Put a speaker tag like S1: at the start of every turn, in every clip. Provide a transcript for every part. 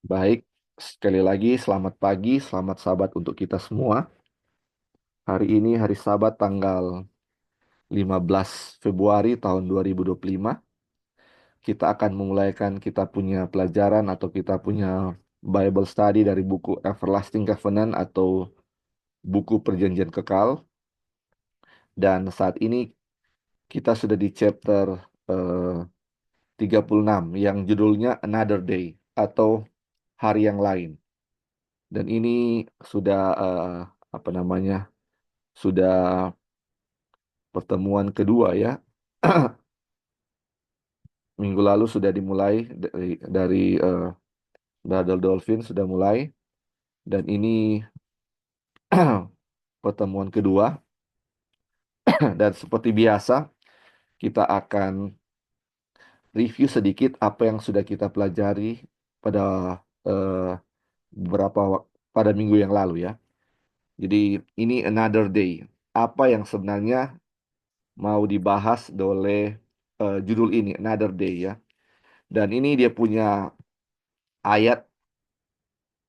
S1: Baik, sekali lagi selamat pagi, selamat sahabat untuk kita semua. Hari ini hari Sabat tanggal 15 Februari tahun 2025. Kita akan memulaikan kita punya pelajaran atau kita punya Bible study dari buku Everlasting Covenant atau buku Perjanjian Kekal. Dan saat ini kita sudah di chapter eh, 36 yang judulnya Another Day atau Hari yang Lain. Dan ini sudah apa namanya? Sudah pertemuan kedua ya. Minggu lalu sudah dimulai dari Brother Dolphin sudah mulai dan ini pertemuan kedua dan seperti biasa kita akan review sedikit apa yang sudah kita pelajari pada eh, beberapa pada minggu yang lalu ya. Jadi ini another day. Apa yang sebenarnya mau dibahas oleh judul ini another day ya. Dan ini dia punya ayat.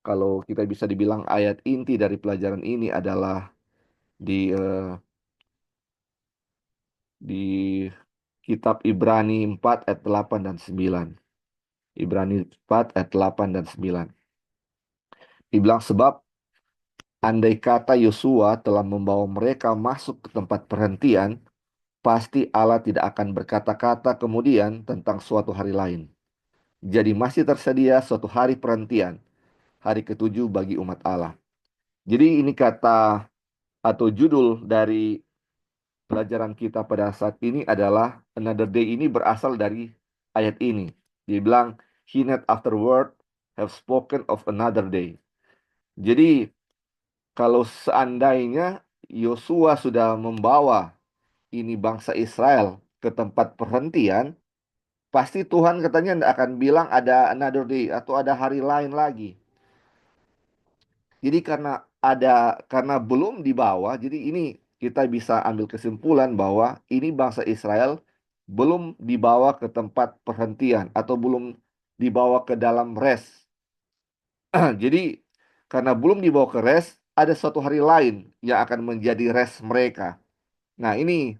S1: Kalau kita bisa dibilang ayat inti dari pelajaran ini adalah di kitab Ibrani 4 ayat 8 dan 9. Ibrani 4 ayat 8 dan 9. Dibilang sebab andai kata Yosua telah membawa mereka masuk ke tempat perhentian, pasti Allah tidak akan berkata-kata kemudian tentang suatu hari lain. Jadi masih tersedia suatu hari perhentian, hari ketujuh bagi umat Allah. Jadi ini kata atau judul dari pelajaran kita pada saat ini adalah Another Day ini berasal dari ayat ini. Dia bilang, He not afterward have spoken of another day. Jadi, kalau seandainya Yosua sudah membawa ini bangsa Israel ke tempat perhentian, pasti Tuhan katanya tidak akan bilang ada another day atau ada hari lain lagi. Jadi karena belum dibawa, jadi ini kita bisa ambil kesimpulan bahwa ini bangsa Israel belum dibawa ke tempat perhentian atau belum dibawa ke dalam rest. Jadi karena belum dibawa ke rest, ada suatu hari lain yang akan menjadi rest mereka. Nah, ini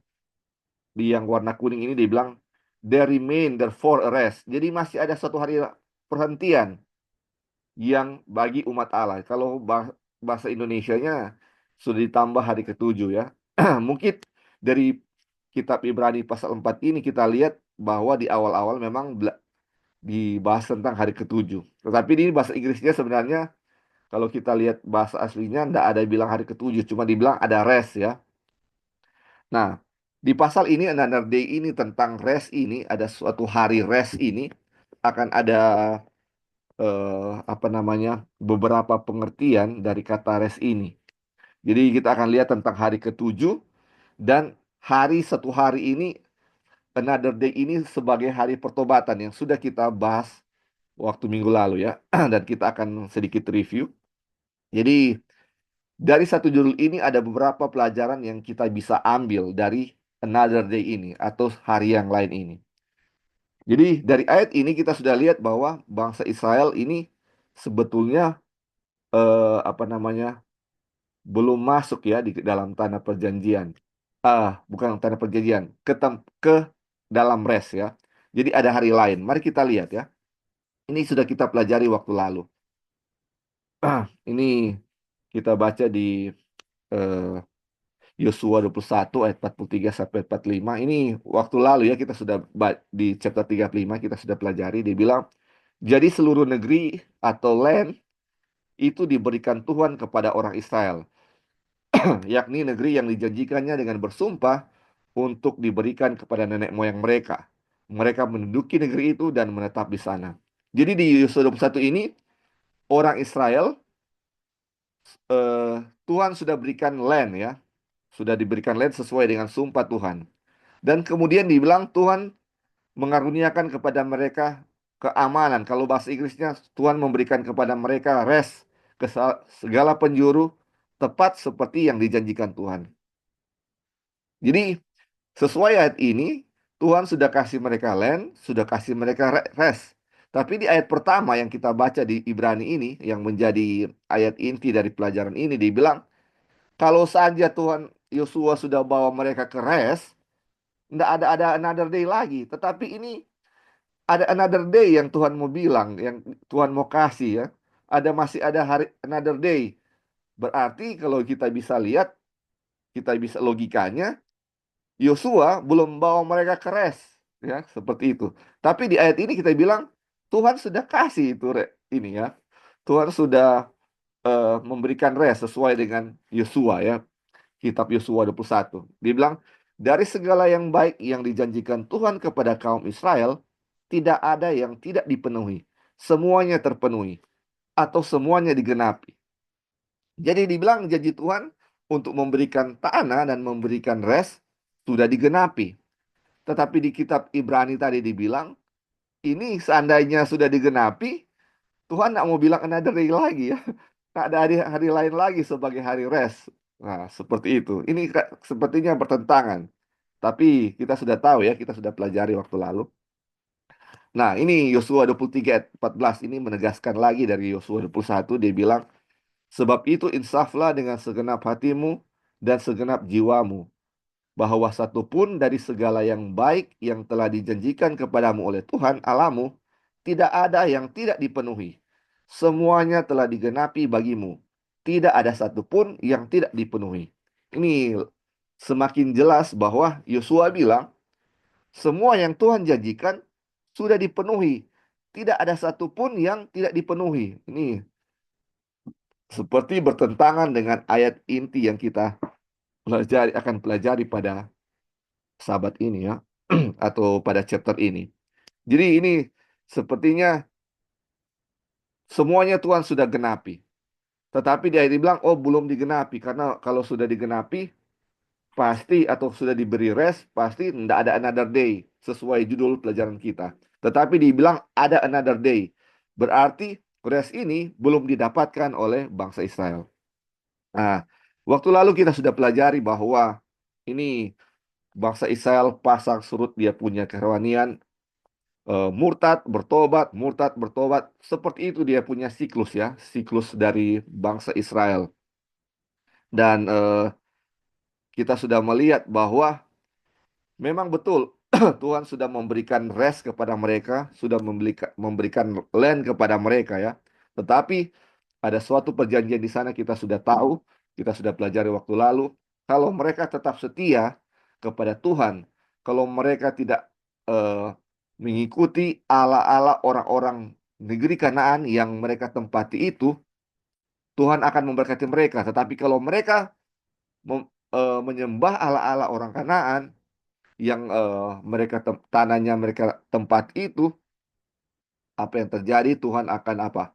S1: di yang warna kuning ini dibilang there remain therefore a rest. Jadi masih ada suatu hari perhentian yang bagi umat Allah. Kalau bahasa Indonesianya sudah ditambah hari ketujuh ya. Mungkin dari kitab Ibrani pasal 4 ini kita lihat bahwa di awal-awal memang dibahas tentang hari ketujuh. Tetapi di bahasa Inggrisnya sebenarnya kalau kita lihat bahasa aslinya tidak ada bilang hari ketujuh, cuma dibilang ada rest ya. Nah, di pasal ini another day ini tentang rest ini ada suatu hari rest ini akan ada apa namanya beberapa pengertian dari kata rest ini. Jadi kita akan lihat tentang hari ketujuh dan hari satu hari ini another day ini sebagai hari pertobatan yang sudah kita bahas waktu minggu lalu ya dan kita akan sedikit review. Jadi dari satu judul ini ada beberapa pelajaran yang kita bisa ambil dari another day ini atau hari yang lain ini. Jadi dari ayat ini kita sudah lihat bahwa bangsa Israel ini sebetulnya apa namanya belum masuk ya di dalam tanah perjanjian. Bukan tanah perjanjian, ke dalam rest ya. Jadi ada hari lain. Mari kita lihat ya. Ini sudah kita pelajari waktu lalu. Ini kita baca di eh, Yosua 21 ayat 43 sampai 45. Ini waktu lalu ya kita sudah di chapter 35 kita sudah pelajari. Dia bilang, jadi seluruh negeri atau land itu diberikan Tuhan kepada orang Israel, yakni negeri yang dijanjikannya dengan bersumpah untuk diberikan kepada nenek moyang mereka. Mereka menduduki negeri itu dan menetap di sana. Jadi di Yosua 21 ini, orang Israel, Tuhan sudah berikan land ya. Sudah diberikan land sesuai dengan sumpah Tuhan. Dan kemudian dibilang Tuhan mengaruniakan kepada mereka keamanan. Kalau bahasa Inggrisnya, Tuhan memberikan kepada mereka rest ke segala penjuru, tepat seperti yang dijanjikan Tuhan. Jadi sesuai ayat ini, Tuhan sudah kasih mereka land, sudah kasih mereka rest. Tapi di ayat pertama yang kita baca di Ibrani ini, yang menjadi ayat inti dari pelajaran ini, dibilang, kalau saja Tuhan Yosua sudah bawa mereka ke rest, nggak ada another day lagi. Tetapi ini ada another day yang Tuhan mau bilang, yang Tuhan mau kasih ya. Masih ada hari another day. Berarti kalau kita bisa lihat, kita bisa logikanya, Yosua belum bawa mereka ke rest, ya, seperti itu. Tapi di ayat ini kita bilang Tuhan sudah kasih itu ini ya. Tuhan sudah memberikan rest sesuai dengan Yosua ya. Kitab Yosua 21. Dia bilang, dari segala yang baik yang dijanjikan Tuhan kepada kaum Israel, tidak ada yang tidak dipenuhi. Semuanya terpenuhi atau semuanya digenapi. Jadi dibilang janji Tuhan untuk memberikan tanah dan memberikan rest sudah digenapi. Tetapi di kitab Ibrani tadi dibilang, ini seandainya sudah digenapi, Tuhan nggak mau bilang another day lagi ya. Nggak ada hari lain lagi sebagai hari rest. Nah, seperti itu. Ini sepertinya bertentangan. Tapi kita sudah tahu ya, kita sudah pelajari waktu lalu. Nah, ini Yosua 23 ayat 14 ini menegaskan lagi dari Yosua 21. Dia bilang, sebab itu insaflah dengan segenap hatimu dan segenap jiwamu, bahwa satupun dari segala yang baik yang telah dijanjikan kepadamu oleh Tuhan Allahmu, tidak ada yang tidak dipenuhi. Semuanya telah digenapi bagimu. Tidak ada satupun yang tidak dipenuhi. Ini semakin jelas bahwa Yosua bilang, semua yang Tuhan janjikan sudah dipenuhi. Tidak ada satupun yang tidak dipenuhi. Ini seperti bertentangan dengan ayat inti yang kita akan pelajari pada sahabat ini ya, atau pada chapter ini. Jadi ini sepertinya semuanya Tuhan sudah genapi. Tetapi dia dibilang, oh belum digenapi. Karena kalau sudah digenapi, pasti atau sudah diberi rest, pasti tidak ada another day. Sesuai judul pelajaran kita. Tetapi dibilang ada another day. Berarti rest ini belum didapatkan oleh bangsa Israel. Nah, waktu lalu kita sudah pelajari bahwa ini bangsa Israel pasang surut dia punya kerohanian, murtad, bertobat. Seperti itu dia punya siklus ya, siklus dari bangsa Israel. Dan kita sudah melihat bahwa memang betul Tuhan sudah memberikan rest kepada mereka, sudah memberikan land kepada mereka ya. Tetapi ada suatu perjanjian di sana kita sudah tahu, kita sudah pelajari waktu lalu, kalau mereka tetap setia kepada Tuhan, kalau mereka tidak eh, mengikuti ala-ala orang-orang negeri Kanaan yang mereka tempati itu, Tuhan akan memberkati mereka. Tetapi kalau mereka menyembah ala-ala orang Kanaan yang tanahnya mereka tempat itu, apa yang terjadi? Tuhan akan apa?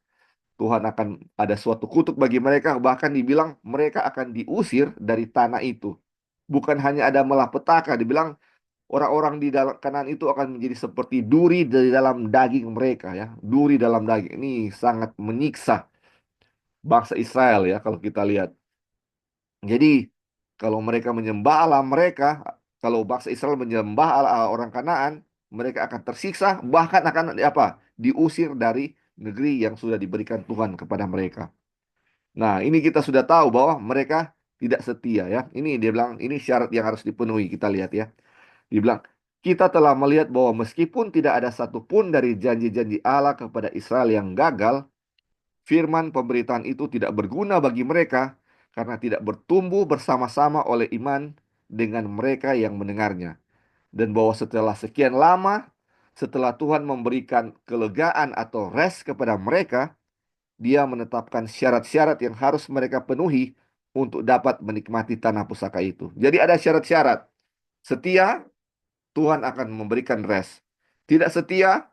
S1: Tuhan akan ada suatu kutuk bagi mereka, bahkan dibilang mereka akan diusir dari tanah itu. Bukan hanya ada malapetaka, dibilang orang-orang di dalam kanan itu akan menjadi seperti duri di dalam daging mereka ya. Duri dalam daging ini sangat menyiksa bangsa Israel ya kalau kita lihat. Jadi kalau mereka menyembah Allah mereka, kalau bangsa Israel menyembah Allah orang Kanaan, mereka akan tersiksa, bahkan akan apa? Diusir dari negeri yang sudah diberikan Tuhan kepada mereka. Nah, ini kita sudah tahu bahwa mereka tidak setia ya. Ini dia bilang ini syarat yang harus dipenuhi, kita lihat ya. Dia bilang, kita telah melihat bahwa meskipun tidak ada satupun dari janji-janji Allah kepada Israel yang gagal, firman pemberitaan itu tidak berguna bagi mereka karena tidak bertumbuh bersama-sama oleh iman dengan mereka yang mendengarnya. Dan bahwa setelah sekian lama, setelah Tuhan memberikan kelegaan atau rest kepada mereka, dia menetapkan syarat-syarat yang harus mereka penuhi untuk dapat menikmati tanah pusaka itu. Jadi ada syarat-syarat. Setia, Tuhan akan memberikan rest. Tidak setia,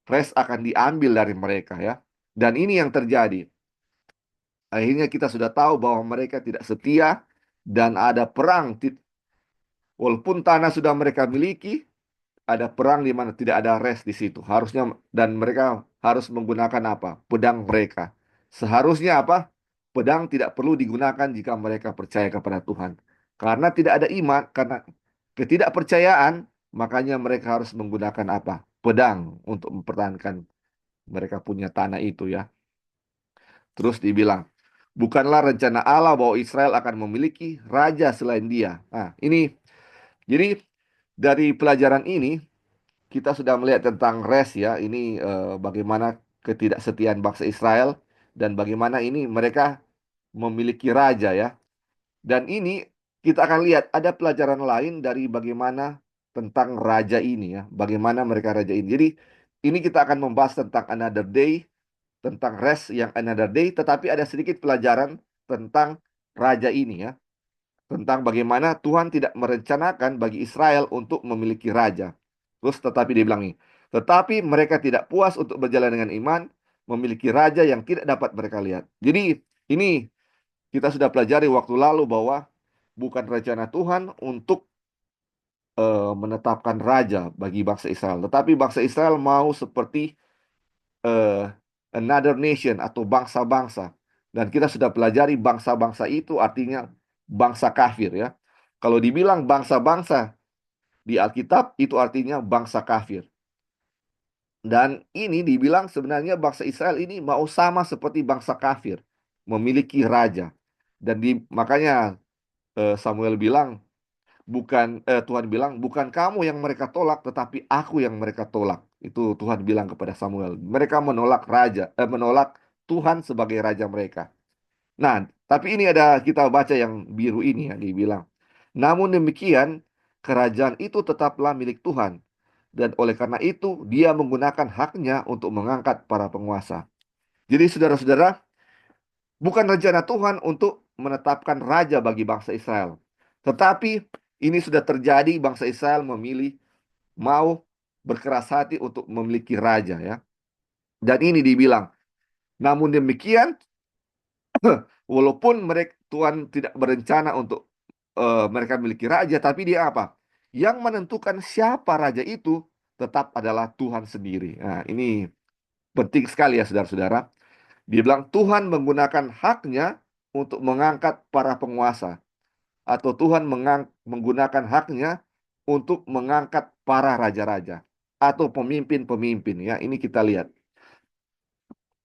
S1: rest akan diambil dari mereka ya. Dan ini yang terjadi. Akhirnya kita sudah tahu bahwa mereka tidak setia dan ada perang. Walaupun tanah sudah mereka miliki, ada perang di mana tidak ada rest di situ. Harusnya dan mereka harus menggunakan apa? Pedang mereka. Seharusnya apa? Pedang tidak perlu digunakan jika mereka percaya kepada Tuhan. Karena tidak ada iman, karena ketidakpercayaan, makanya mereka harus menggunakan apa? pedang untuk mempertahankan mereka punya tanah itu ya. Terus dibilang, bukanlah rencana Allah bahwa Israel akan memiliki raja selain dia. Nah, ini jadi dari pelajaran ini kita sudah melihat tentang res ya. Ini bagaimana ketidaksetiaan bangsa Israel dan bagaimana ini mereka memiliki raja ya. Dan ini kita akan lihat ada pelajaran lain dari bagaimana tentang raja ini ya, bagaimana mereka raja ini. Jadi ini kita akan membahas tentang another day, tentang rest yang another day, tetapi ada sedikit pelajaran tentang raja ini ya, tentang bagaimana Tuhan tidak merencanakan bagi Israel untuk memiliki raja. Terus tetapi dia bilang nih, tetapi mereka tidak puas untuk berjalan dengan iman, memiliki raja yang tidak dapat mereka lihat. Jadi ini kita sudah pelajari waktu lalu bahwa bukan rencana Tuhan untuk menetapkan raja bagi bangsa Israel, tetapi bangsa Israel mau seperti eh, another nation atau bangsa-bangsa. Dan kita sudah pelajari bangsa-bangsa itu artinya bangsa kafir ya. Kalau dibilang bangsa-bangsa di Alkitab itu artinya bangsa kafir. Dan ini dibilang sebenarnya bangsa Israel ini mau sama seperti bangsa kafir, memiliki raja. Dan makanya Samuel bilang, Tuhan bilang, bukan kamu yang mereka tolak, tetapi aku yang mereka tolak. Itu Tuhan bilang kepada Samuel. Mereka menolak menolak Tuhan sebagai raja mereka. Nah, tapi ini ada kita baca yang biru ini ya, dibilang. Namun demikian, kerajaan itu tetaplah milik Tuhan. Dan oleh karena itu, dia menggunakan haknya untuk mengangkat para penguasa. Jadi saudara-saudara, bukan rencana Tuhan untuk menetapkan raja bagi bangsa Israel. Tetapi ini sudah terjadi, bangsa Israel memilih mau berkeras hati untuk memiliki raja ya. Dan ini dibilang, namun demikian walaupun mereka Tuhan tidak berencana untuk mereka memiliki raja, tapi dia apa? Yang menentukan siapa raja itu tetap adalah Tuhan sendiri. Nah, ini penting sekali ya saudara-saudara. Dia bilang Tuhan menggunakan haknya untuk mengangkat para penguasa. Atau Tuhan menggunakan haknya untuk mengangkat para raja-raja. Atau pemimpin-pemimpin. Ya, ini kita lihat.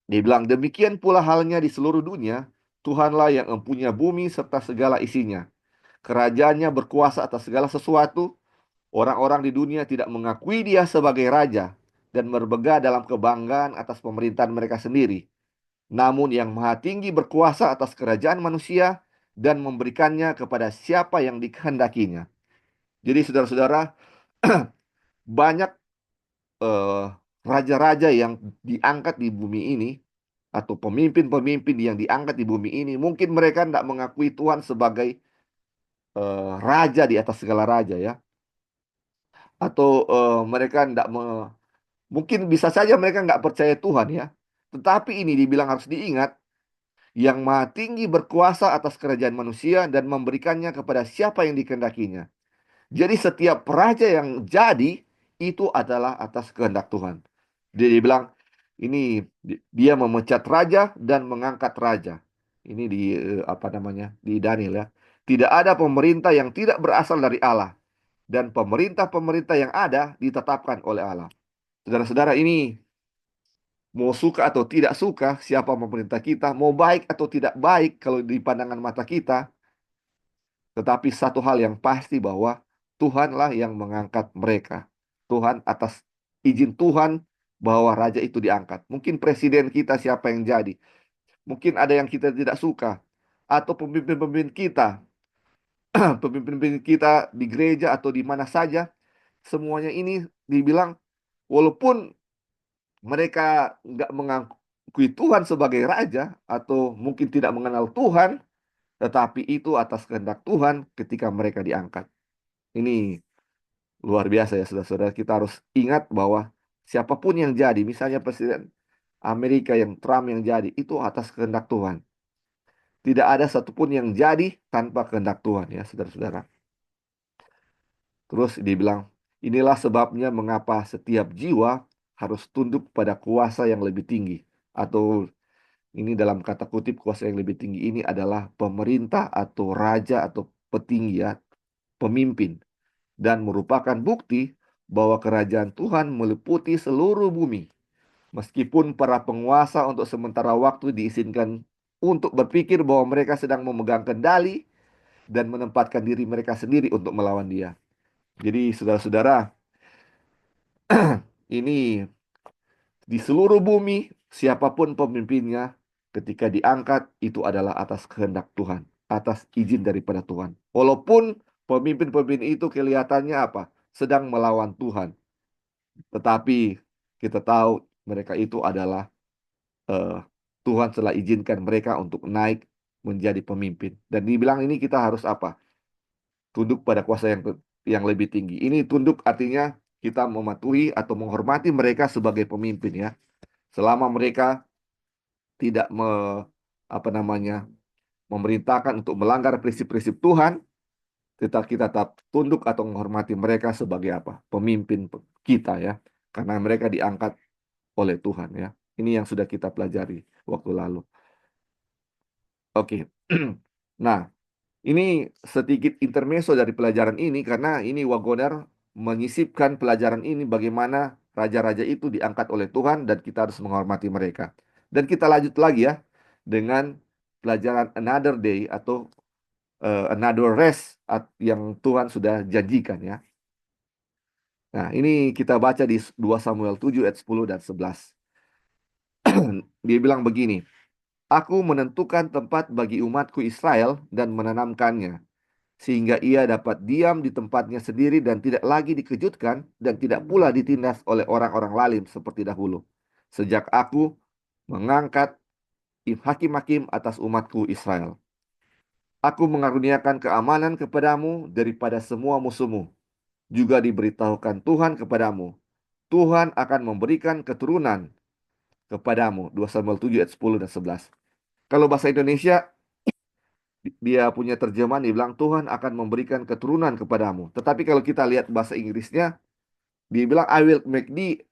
S1: Dia bilang, demikian pula halnya di seluruh dunia. Tuhanlah yang mempunyai bumi serta segala isinya. Kerajaannya berkuasa atas segala sesuatu. Orang-orang di dunia tidak mengakui dia sebagai raja dan berbangga dalam kebanggaan atas pemerintahan mereka sendiri. Namun yang maha tinggi berkuasa atas kerajaan manusia dan memberikannya kepada siapa yang dikehendakinya. Jadi saudara-saudara, banyak eh, raja-raja yang diangkat di bumi ini atau pemimpin-pemimpin yang diangkat di bumi ini, mungkin mereka tidak mengakui Tuhan sebagai raja di atas segala raja ya. Atau mereka tidak mungkin bisa saja mereka nggak percaya Tuhan ya. Tetapi ini dibilang harus diingat, yang maha tinggi berkuasa atas kerajaan manusia dan memberikannya kepada siapa yang dikehendakinya. Jadi setiap raja yang jadi itu adalah atas kehendak Tuhan. Dia dibilang ini dia memecat raja dan mengangkat raja. Ini di apa namanya? Di Daniel ya. Tidak ada pemerintah yang tidak berasal dari Allah dan pemerintah-pemerintah yang ada ditetapkan oleh Allah. Saudara-saudara, ini mau suka atau tidak suka siapa pemerintah kita, mau baik atau tidak baik kalau di pandangan mata kita, tetapi satu hal yang pasti bahwa Tuhanlah yang mengangkat mereka. Tuhan atas izin Tuhan bahwa raja itu diangkat. Mungkin presiden kita siapa yang jadi. Mungkin ada yang kita tidak suka. Atau pemimpin-pemimpin kita. Pemimpin-pemimpin kita di gereja atau di mana saja. Semuanya ini dibilang walaupun mereka nggak mengakui Tuhan sebagai raja. Atau mungkin tidak mengenal Tuhan. Tetapi itu atas kehendak Tuhan ketika mereka diangkat. Ini luar biasa ya saudara-saudara. Kita harus ingat bahwa siapapun yang jadi, misalnya Presiden Amerika yang Trump yang jadi, itu atas kehendak Tuhan. Tidak ada satupun yang jadi tanpa kehendak Tuhan ya saudara-saudara. Terus dibilang, inilah sebabnya mengapa setiap jiwa harus tunduk pada kuasa yang lebih tinggi. Atau ini dalam kata kutip kuasa yang lebih tinggi ini adalah pemerintah atau raja atau petinggi ya, pemimpin. Dan merupakan bukti bahwa kerajaan Tuhan meliputi seluruh bumi. Meskipun para penguasa untuk sementara waktu diizinkan untuk berpikir bahwa mereka sedang memegang kendali dan menempatkan diri mereka sendiri untuk melawan dia. Jadi saudara-saudara, ini di seluruh bumi, siapapun pemimpinnya, ketika diangkat, itu adalah atas kehendak Tuhan, atas izin daripada Tuhan. Walaupun pemimpin-pemimpin itu kelihatannya apa? Sedang melawan Tuhan. Tetapi kita tahu mereka itu adalah eh, Tuhan telah izinkan mereka untuk naik menjadi pemimpin. Dan dibilang ini kita harus apa? Tunduk pada kuasa yang lebih tinggi. Ini tunduk artinya kita mematuhi atau menghormati mereka sebagai pemimpin ya. Selama mereka tidak apa namanya memerintahkan untuk melanggar prinsip-prinsip Tuhan, kita tetap tunduk atau menghormati mereka sebagai apa? Pemimpin kita ya. Karena mereka diangkat oleh Tuhan ya. Ini yang sudah kita pelajari waktu lalu. Oke. Nah, ini sedikit intermezzo dari pelajaran ini karena ini Wagoner menyisipkan pelajaran ini bagaimana raja-raja itu diangkat oleh Tuhan dan kita harus menghormati mereka. Dan kita lanjut lagi ya dengan pelajaran another day atau another rest yang Tuhan sudah janjikan ya. Nah, ini kita baca di 2 Samuel 7 ayat 10 dan 11. Dia bilang begini, Aku menentukan tempat bagi umatku Israel dan menanamkannya, sehingga ia dapat diam di tempatnya sendiri dan tidak lagi dikejutkan dan tidak pula ditindas oleh orang-orang lalim seperti dahulu. Sejak aku mengangkat hakim-hakim atas umatku Israel. Aku mengaruniakan keamanan kepadamu daripada semua musuhmu. Juga diberitahukan Tuhan kepadamu. Tuhan akan memberikan keturunan kepadamu. 2 Samuel 7 ayat 10 dan 11. Kalau bahasa Indonesia, dia punya terjemahan, dia bilang Tuhan akan memberikan keturunan kepadamu. Tetapi kalau kita lihat bahasa Inggrisnya, dia bilang I will make the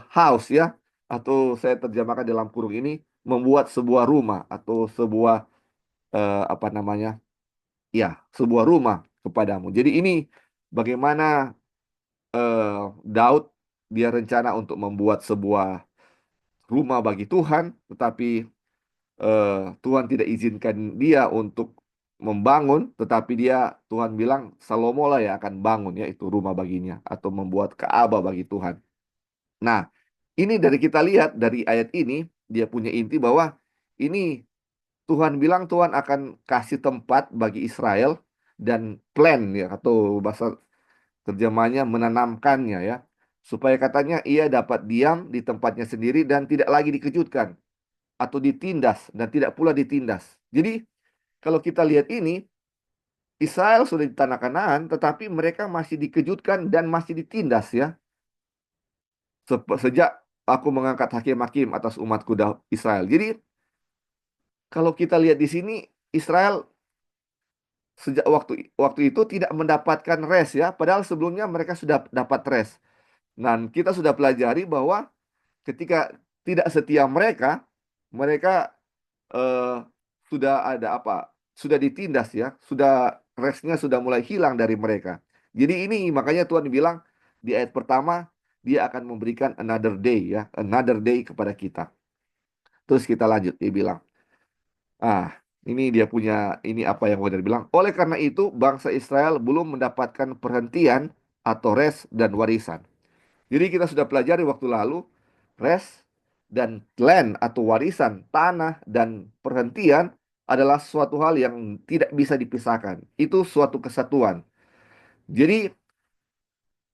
S1: house ya. Atau saya terjemahkan dalam kurung ini, membuat sebuah rumah atau sebuah apa namanya? Ya, sebuah rumah kepadamu. Jadi ini bagaimana Daud dia rencana untuk membuat sebuah rumah bagi Tuhan, tetapi Tuhan tidak izinkan dia untuk membangun, tetapi Tuhan bilang Salomo lah yang akan bangun ya itu rumah baginya atau membuat Ka'bah bagi Tuhan. Nah, ini dari kita lihat dari ayat ini dia punya inti bahwa ini Tuhan bilang Tuhan akan kasih tempat bagi Israel dan plan ya atau bahasa terjemahnya menanamkannya ya. Supaya katanya ia dapat diam di tempatnya sendiri dan tidak lagi dikejutkan atau ditindas dan tidak pula ditindas. Jadi kalau kita lihat ini, Israel sudah di tanah Kanaan, tetapi mereka masih dikejutkan dan masih ditindas ya. Sejak aku mengangkat hakim-hakim atas umatku Israel. Jadi kalau kita lihat di sini, Israel sejak waktu waktu itu tidak mendapatkan rest ya, padahal sebelumnya mereka sudah dapat rest. Dan kita sudah pelajari bahwa ketika tidak setia mereka, mereka eh, sudah ada apa? Sudah ditindas ya, sudah restnya sudah mulai hilang dari mereka. Jadi ini makanya Tuhan bilang di ayat pertama dia akan memberikan another day ya, another day kepada kita. Terus kita lanjut, dia bilang, ini dia punya ini apa yang Wadir bilang. Oleh karena itu bangsa Israel belum mendapatkan perhentian atau rest dan warisan. Jadi kita sudah pelajari waktu lalu, rest dan land atau warisan, tanah dan perhentian adalah suatu hal yang tidak bisa dipisahkan. Itu suatu kesatuan. Jadi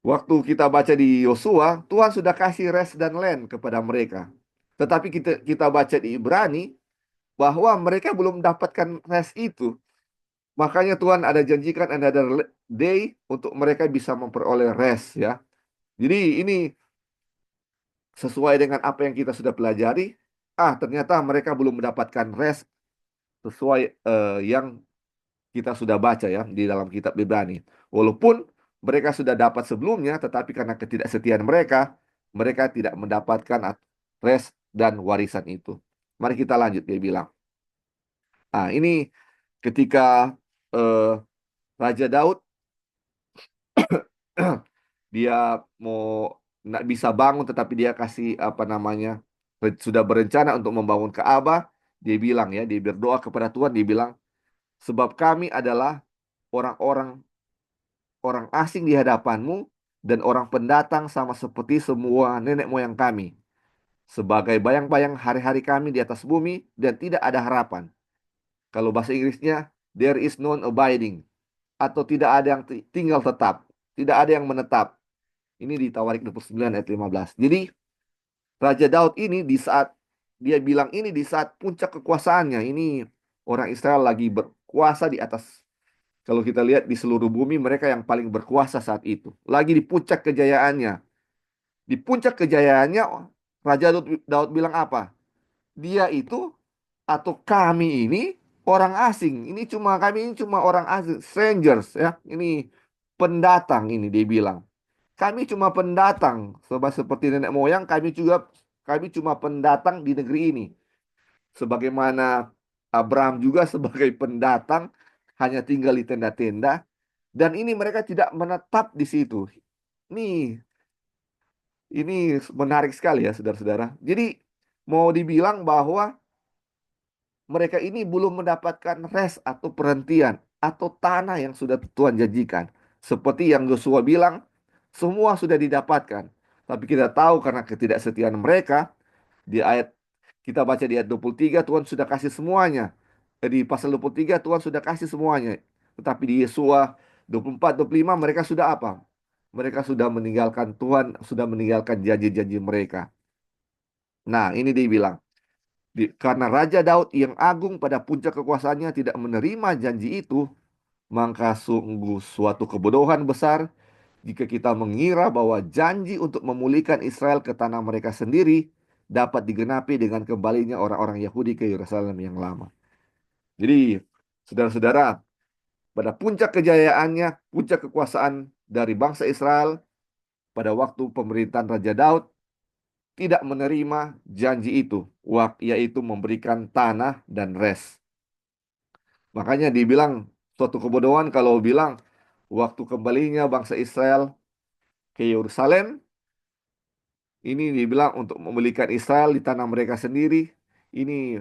S1: waktu kita baca di Yosua, Tuhan sudah kasih rest dan land kepada mereka. Tetapi kita baca di Ibrani bahwa mereka belum mendapatkan rest itu. Makanya Tuhan ada janjikan another day untuk mereka bisa memperoleh rest ya. Jadi ini sesuai dengan apa yang kita sudah pelajari, ternyata mereka belum mendapatkan rest sesuai yang kita sudah baca ya di dalam kitab Ibrani. Walaupun mereka sudah dapat sebelumnya, tetapi karena ketidaksetiaan mereka, mereka tidak mendapatkan rest dan warisan itu. Mari kita lanjut, dia bilang. Ini ketika Raja Daud dia mau nggak bisa bangun, tetapi dia kasih apa namanya, sudah berencana untuk membangun Ka'bah. Dia bilang ya, dia berdoa kepada Tuhan, dia bilang, sebab kami adalah orang-orang orang asing di hadapanmu dan orang pendatang sama seperti semua nenek moyang kami. Sebagai bayang-bayang hari-hari kami di atas bumi dan tidak ada harapan. Kalau bahasa Inggrisnya, there is none abiding. Atau tidak ada yang tinggal tetap. Tidak ada yang menetap. Ini di Tawarik 29 ayat 15. Jadi Raja Daud ini di saat dia bilang ini di saat puncak kekuasaannya. Ini orang Israel lagi berkuasa di atas. Kalau kita lihat di seluruh bumi mereka yang paling berkuasa saat itu. Lagi di puncak kejayaannya. Di puncak kejayaannya Raja Daud bilang apa? Dia itu atau kami ini orang asing. Kami ini cuma orang asing, strangers ya. Ini pendatang ini dia bilang. Kami cuma pendatang, sebab seperti nenek moyang kami cuma pendatang di negeri ini. Sebagaimana Abraham juga sebagai pendatang hanya tinggal di tenda-tenda dan ini mereka tidak menetap di situ. Nih, ini menarik sekali ya saudara-saudara. Jadi mau dibilang bahwa mereka ini belum mendapatkan rest atau perhentian atau tanah yang sudah Tuhan janjikan. Seperti yang Yosua bilang, semua sudah didapatkan. Tapi kita tahu karena ketidaksetiaan mereka, di ayat kita baca di ayat 23 Tuhan sudah kasih semuanya. Di pasal 23 Tuhan sudah kasih semuanya. Tetapi di Yesua 24 25 mereka sudah apa? Mereka sudah meninggalkan Tuhan, sudah meninggalkan janji-janji mereka. Nah, ini dia bilang, karena Raja Daud yang agung pada puncak kekuasaannya tidak menerima janji itu, maka sungguh suatu kebodohan besar jika kita mengira bahwa janji untuk memulihkan Israel ke tanah mereka sendiri dapat digenapi dengan kembalinya orang-orang Yahudi ke Yerusalem yang lama. Jadi, saudara-saudara, pada puncak kejayaannya, puncak kekuasaan dari bangsa Israel pada waktu pemerintahan Raja Daud, tidak menerima janji itu, yaitu memberikan tanah dan res. Makanya dibilang suatu kebodohan kalau bilang waktu kembalinya bangsa Israel ke Yerusalem, ini dibilang untuk memulihkan Israel di tanah mereka sendiri. Ini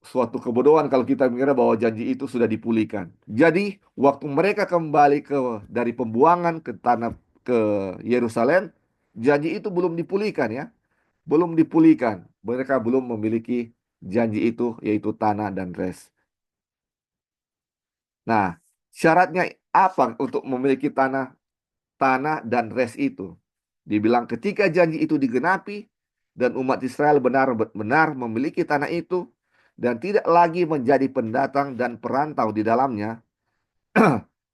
S1: suatu kebodohan kalau kita mengira bahwa janji itu sudah dipulihkan. Jadi waktu mereka kembali dari pembuangan ke tanah ke Yerusalem, janji itu belum dipulihkan ya. Belum dipulihkan. Mereka belum memiliki janji itu yaitu tanah dan res. Nah, syaratnya apa untuk memiliki tanah dan res itu? Dibilang ketika janji itu digenapi dan umat Israel benar-benar memiliki tanah itu dan tidak lagi menjadi pendatang dan perantau di dalamnya,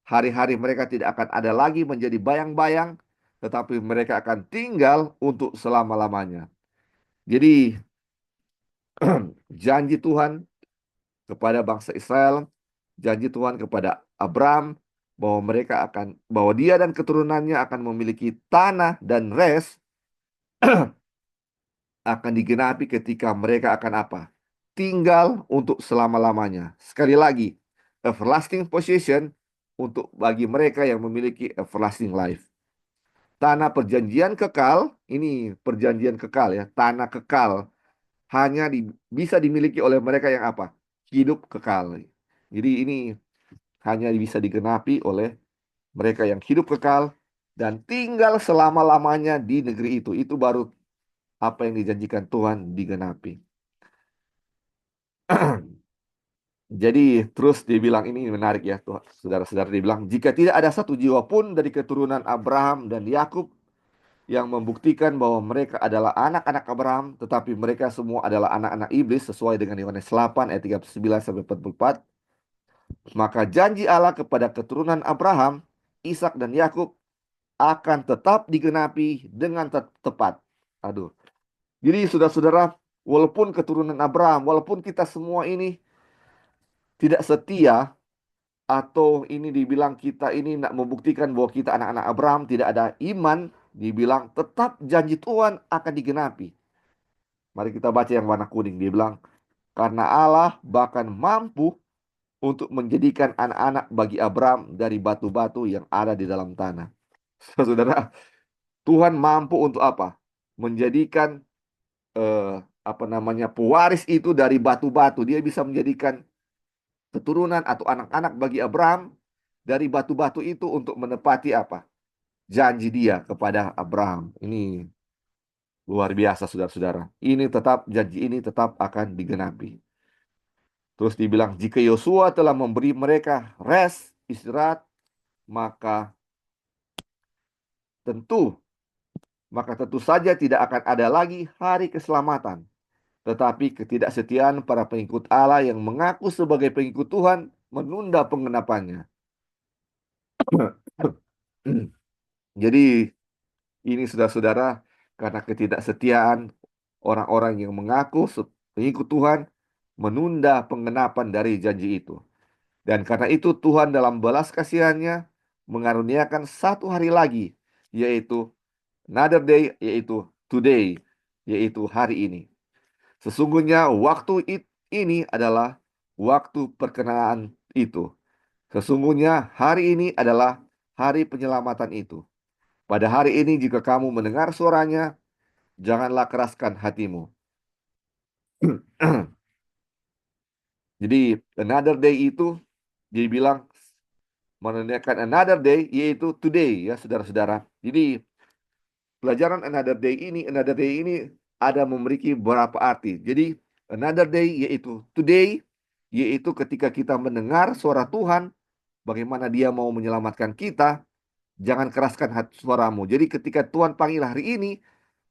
S1: hari-hari mereka tidak akan ada lagi menjadi bayang-bayang, tetapi mereka akan tinggal untuk selama-lamanya. Jadi, janji Tuhan kepada bangsa Israel, janji Tuhan kepada Abraham bahwa dia dan keturunannya akan memiliki tanah dan res akan digenapi ketika mereka akan apa? Tinggal untuk selama-lamanya. Sekali lagi, everlasting possession untuk bagi mereka yang memiliki everlasting life. Tanah perjanjian kekal, ini perjanjian kekal ya, tanah kekal hanya bisa dimiliki oleh mereka yang apa? Hidup kekal. Jadi ini hanya bisa digenapi oleh mereka yang hidup kekal dan tinggal selama-lamanya di negeri itu. Itu baru apa yang dijanjikan Tuhan digenapi. Jadi terus dibilang ini menarik ya Tuhan, saudara-saudara dibilang jika tidak ada satu jiwa pun dari keturunan Abraham dan Yakub yang membuktikan bahwa mereka adalah anak-anak Abraham, tetapi mereka semua adalah anak-anak iblis sesuai dengan Yohanes 8 ayat 39 sampai 44. Maka janji Allah kepada keturunan Abraham, Ishak dan Yakub akan tetap digenapi dengan tepat. Aduh. Jadi saudara-saudara, walaupun keturunan Abraham, walaupun kita semua ini tidak setia atau ini dibilang kita ini nak membuktikan bahwa kita anak-anak Abraham tidak ada iman, dibilang tetap janji Tuhan akan digenapi. Mari kita baca yang warna kuning. Dia bilang, karena Allah bahkan mampu untuk menjadikan anak-anak bagi Abraham dari batu-batu yang ada di dalam tanah. Saudara, Tuhan mampu untuk apa? Menjadikan apa namanya pewaris itu dari batu-batu. Dia bisa menjadikan keturunan atau anak-anak bagi Abraham dari batu-batu itu untuk menepati apa? Janji dia kepada Abraham. Ini luar biasa, saudara-saudara. Ini tetap, janji ini tetap akan digenapi. Terus dibilang, jika Yosua telah memberi mereka rest, istirahat, maka tentu, maka tentu saja tidak akan ada lagi hari keselamatan. Tetapi ketidaksetiaan para pengikut Allah yang mengaku sebagai pengikut Tuhan menunda pengenapannya. Jadi ini saudara-saudara, karena ketidaksetiaan orang-orang yang mengaku pengikut Tuhan menunda pengenapan dari janji itu. Dan karena itu Tuhan dalam belas kasihannya mengaruniakan satu hari lagi, yaitu another day, yaitu today, yaitu hari ini. Sesungguhnya waktu ini adalah waktu perkenaan itu. Sesungguhnya hari ini adalah hari penyelamatan itu. Pada hari ini jika kamu mendengar suaranya, janganlah keraskan hatimu. Jadi another day itu dibilang menandakan another day yaitu today ya saudara-saudara. Jadi pelajaran another day ini ada memiliki beberapa arti. Jadi another day yaitu today, yaitu ketika kita mendengar suara Tuhan, bagaimana Dia mau menyelamatkan kita, jangan keraskan hati suaramu. Jadi ketika Tuhan panggil hari ini,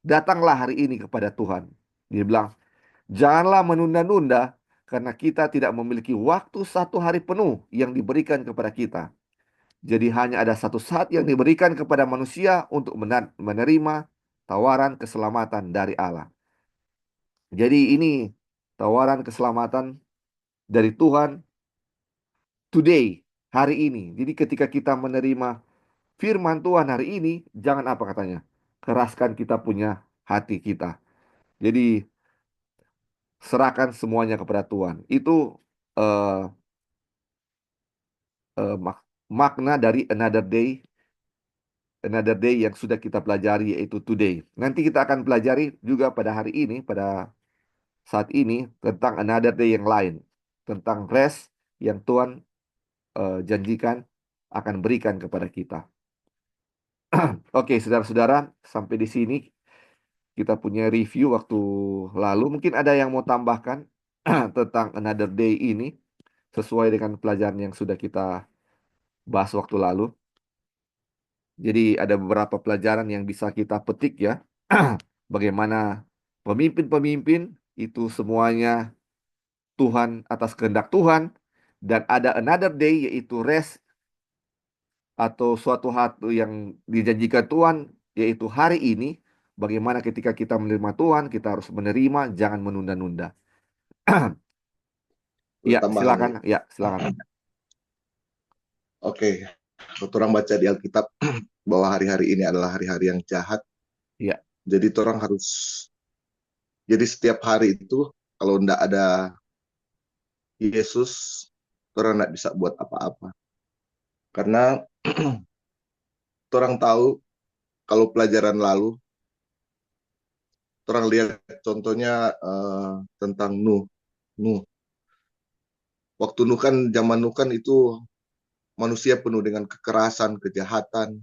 S1: datanglah hari ini kepada Tuhan. Dia bilang, janganlah menunda-nunda karena kita tidak memiliki waktu satu hari penuh yang diberikan kepada kita. Jadi hanya ada satu saat yang diberikan kepada manusia untuk menerima tawaran keselamatan dari Allah. Jadi ini tawaran keselamatan dari Tuhan today, hari ini. Jadi ketika kita menerima firman Tuhan hari ini, jangan apa katanya? Keraskan kita punya hati kita. Jadi serahkan semuanya kepada Tuhan. Itu eh, makna dari another day yang sudah kita pelajari yaitu today. Nanti kita akan pelajari juga pada hari ini, pada saat ini tentang another day yang lain, tentang rest yang Tuhan janjikan akan berikan kepada kita. Oke, saudara-saudara, sampai di sini kita punya review waktu lalu. Mungkin ada yang mau tambahkan tentang another day ini sesuai dengan pelajaran yang sudah kita bahas waktu lalu. Jadi ada beberapa pelajaran yang bisa kita petik ya. Bagaimana pemimpin-pemimpin itu semuanya Tuhan atas kehendak Tuhan. Dan ada another day yaitu rest atau suatu hari yang dijanjikan Tuhan yaitu hari ini. Bagaimana ketika kita menerima Tuhan kita harus menerima, jangan menunda-nunda.
S2: Boleh
S1: Ya,
S2: tambahan
S1: silakan.
S2: ya.
S1: Ya, silakan.
S2: Oke, orang baca di Alkitab bahwa hari-hari ini adalah hari-hari yang jahat.
S1: Ya,
S2: Jadi orang harus, jadi setiap hari itu kalau tidak ada Yesus, orang tidak bisa buat apa-apa. Karena orang tahu kalau pelajaran lalu, orang lihat contohnya tentang Nuh. Nuh. Waktu Nuh kan, zaman Nuh kan itu manusia penuh dengan kekerasan, kejahatan.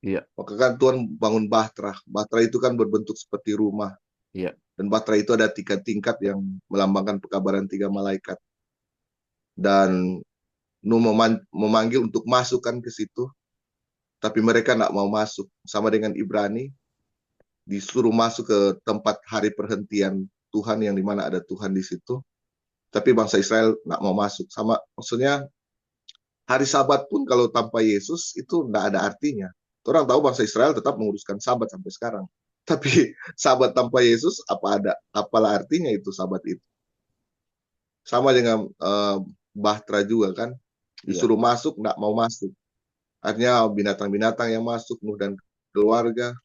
S1: iya,
S2: Maka kan Tuhan bangun Bahtera. Bahtera itu kan berbentuk seperti rumah.
S1: iya,
S2: Dan Bahtera itu ada 3 tingkat yang melambangkan pekabaran 3 malaikat. Dan Nuh memanggil untuk masukkan ke situ, tapi mereka tidak mau masuk. Sama dengan Ibrani, disuruh masuk ke tempat hari perhentian Tuhan yang dimana ada Tuhan di situ. Tapi bangsa Israel tidak mau masuk. Sama, maksudnya hari Sabat pun kalau tanpa Yesus itu tidak ada artinya. Orang tahu bangsa Israel tetap menguruskan Sabat sampai sekarang. Tapi Sabat tanpa Yesus apalah artinya itu Sabat itu. Sama dengan Bahtera juga kan,
S1: iya.
S2: disuruh masuk nggak mau masuk. Artinya binatang-binatang yang masuk, Nuh dan keluarga,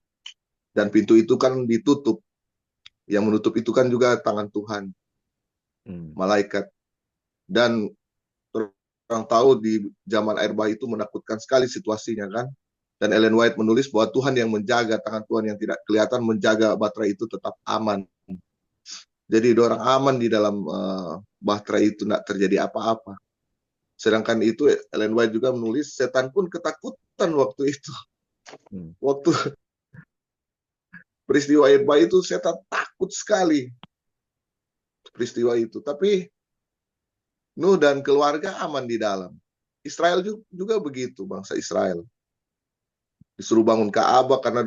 S2: dan pintu itu kan ditutup. Yang menutup itu kan juga tangan Tuhan,
S1: Hmm,
S2: malaikat. Dan orang tahu di zaman air bah itu menakutkan sekali situasinya kan. Dan Ellen White menulis bahwa Tuhan yang menjaga, tangan Tuhan yang tidak kelihatan menjaga baterai itu tetap aman. Jadi orang aman di dalam baterai itu, tidak terjadi apa-apa. Sedangkan itu Ellen White juga menulis, setan pun ketakutan waktu itu.
S1: Hmm.
S2: Waktu peristiwa Eba itu setan takut sekali peristiwa itu. Tapi Nuh dan keluarga aman di dalam. Israel juga begitu, bangsa Israel. Disuruh bangun Ka'bah karena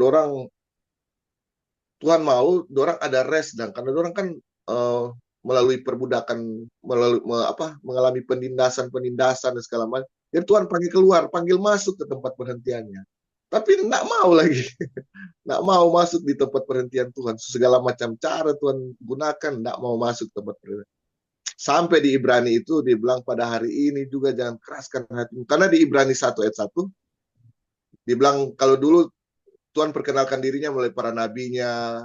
S2: Tuhan mau dorang ada rest, dan karena dorang kan melalui perbudakan, mengalami penindasan dan segala macam. Jadi Tuhan panggil keluar, panggil masuk ke tempat perhentiannya. Tapi enggak mau lagi, enggak mau masuk di tempat perhentian Tuhan. Segala macam cara Tuhan gunakan, enggak mau masuk tempat perhentian. Sampai di Ibrani itu dibilang pada hari ini juga jangan keraskan hatimu. Karena di Ibrani 1 ayat 1 dibilang kalau dulu Tuhan perkenalkan dirinya melalui para nabinya,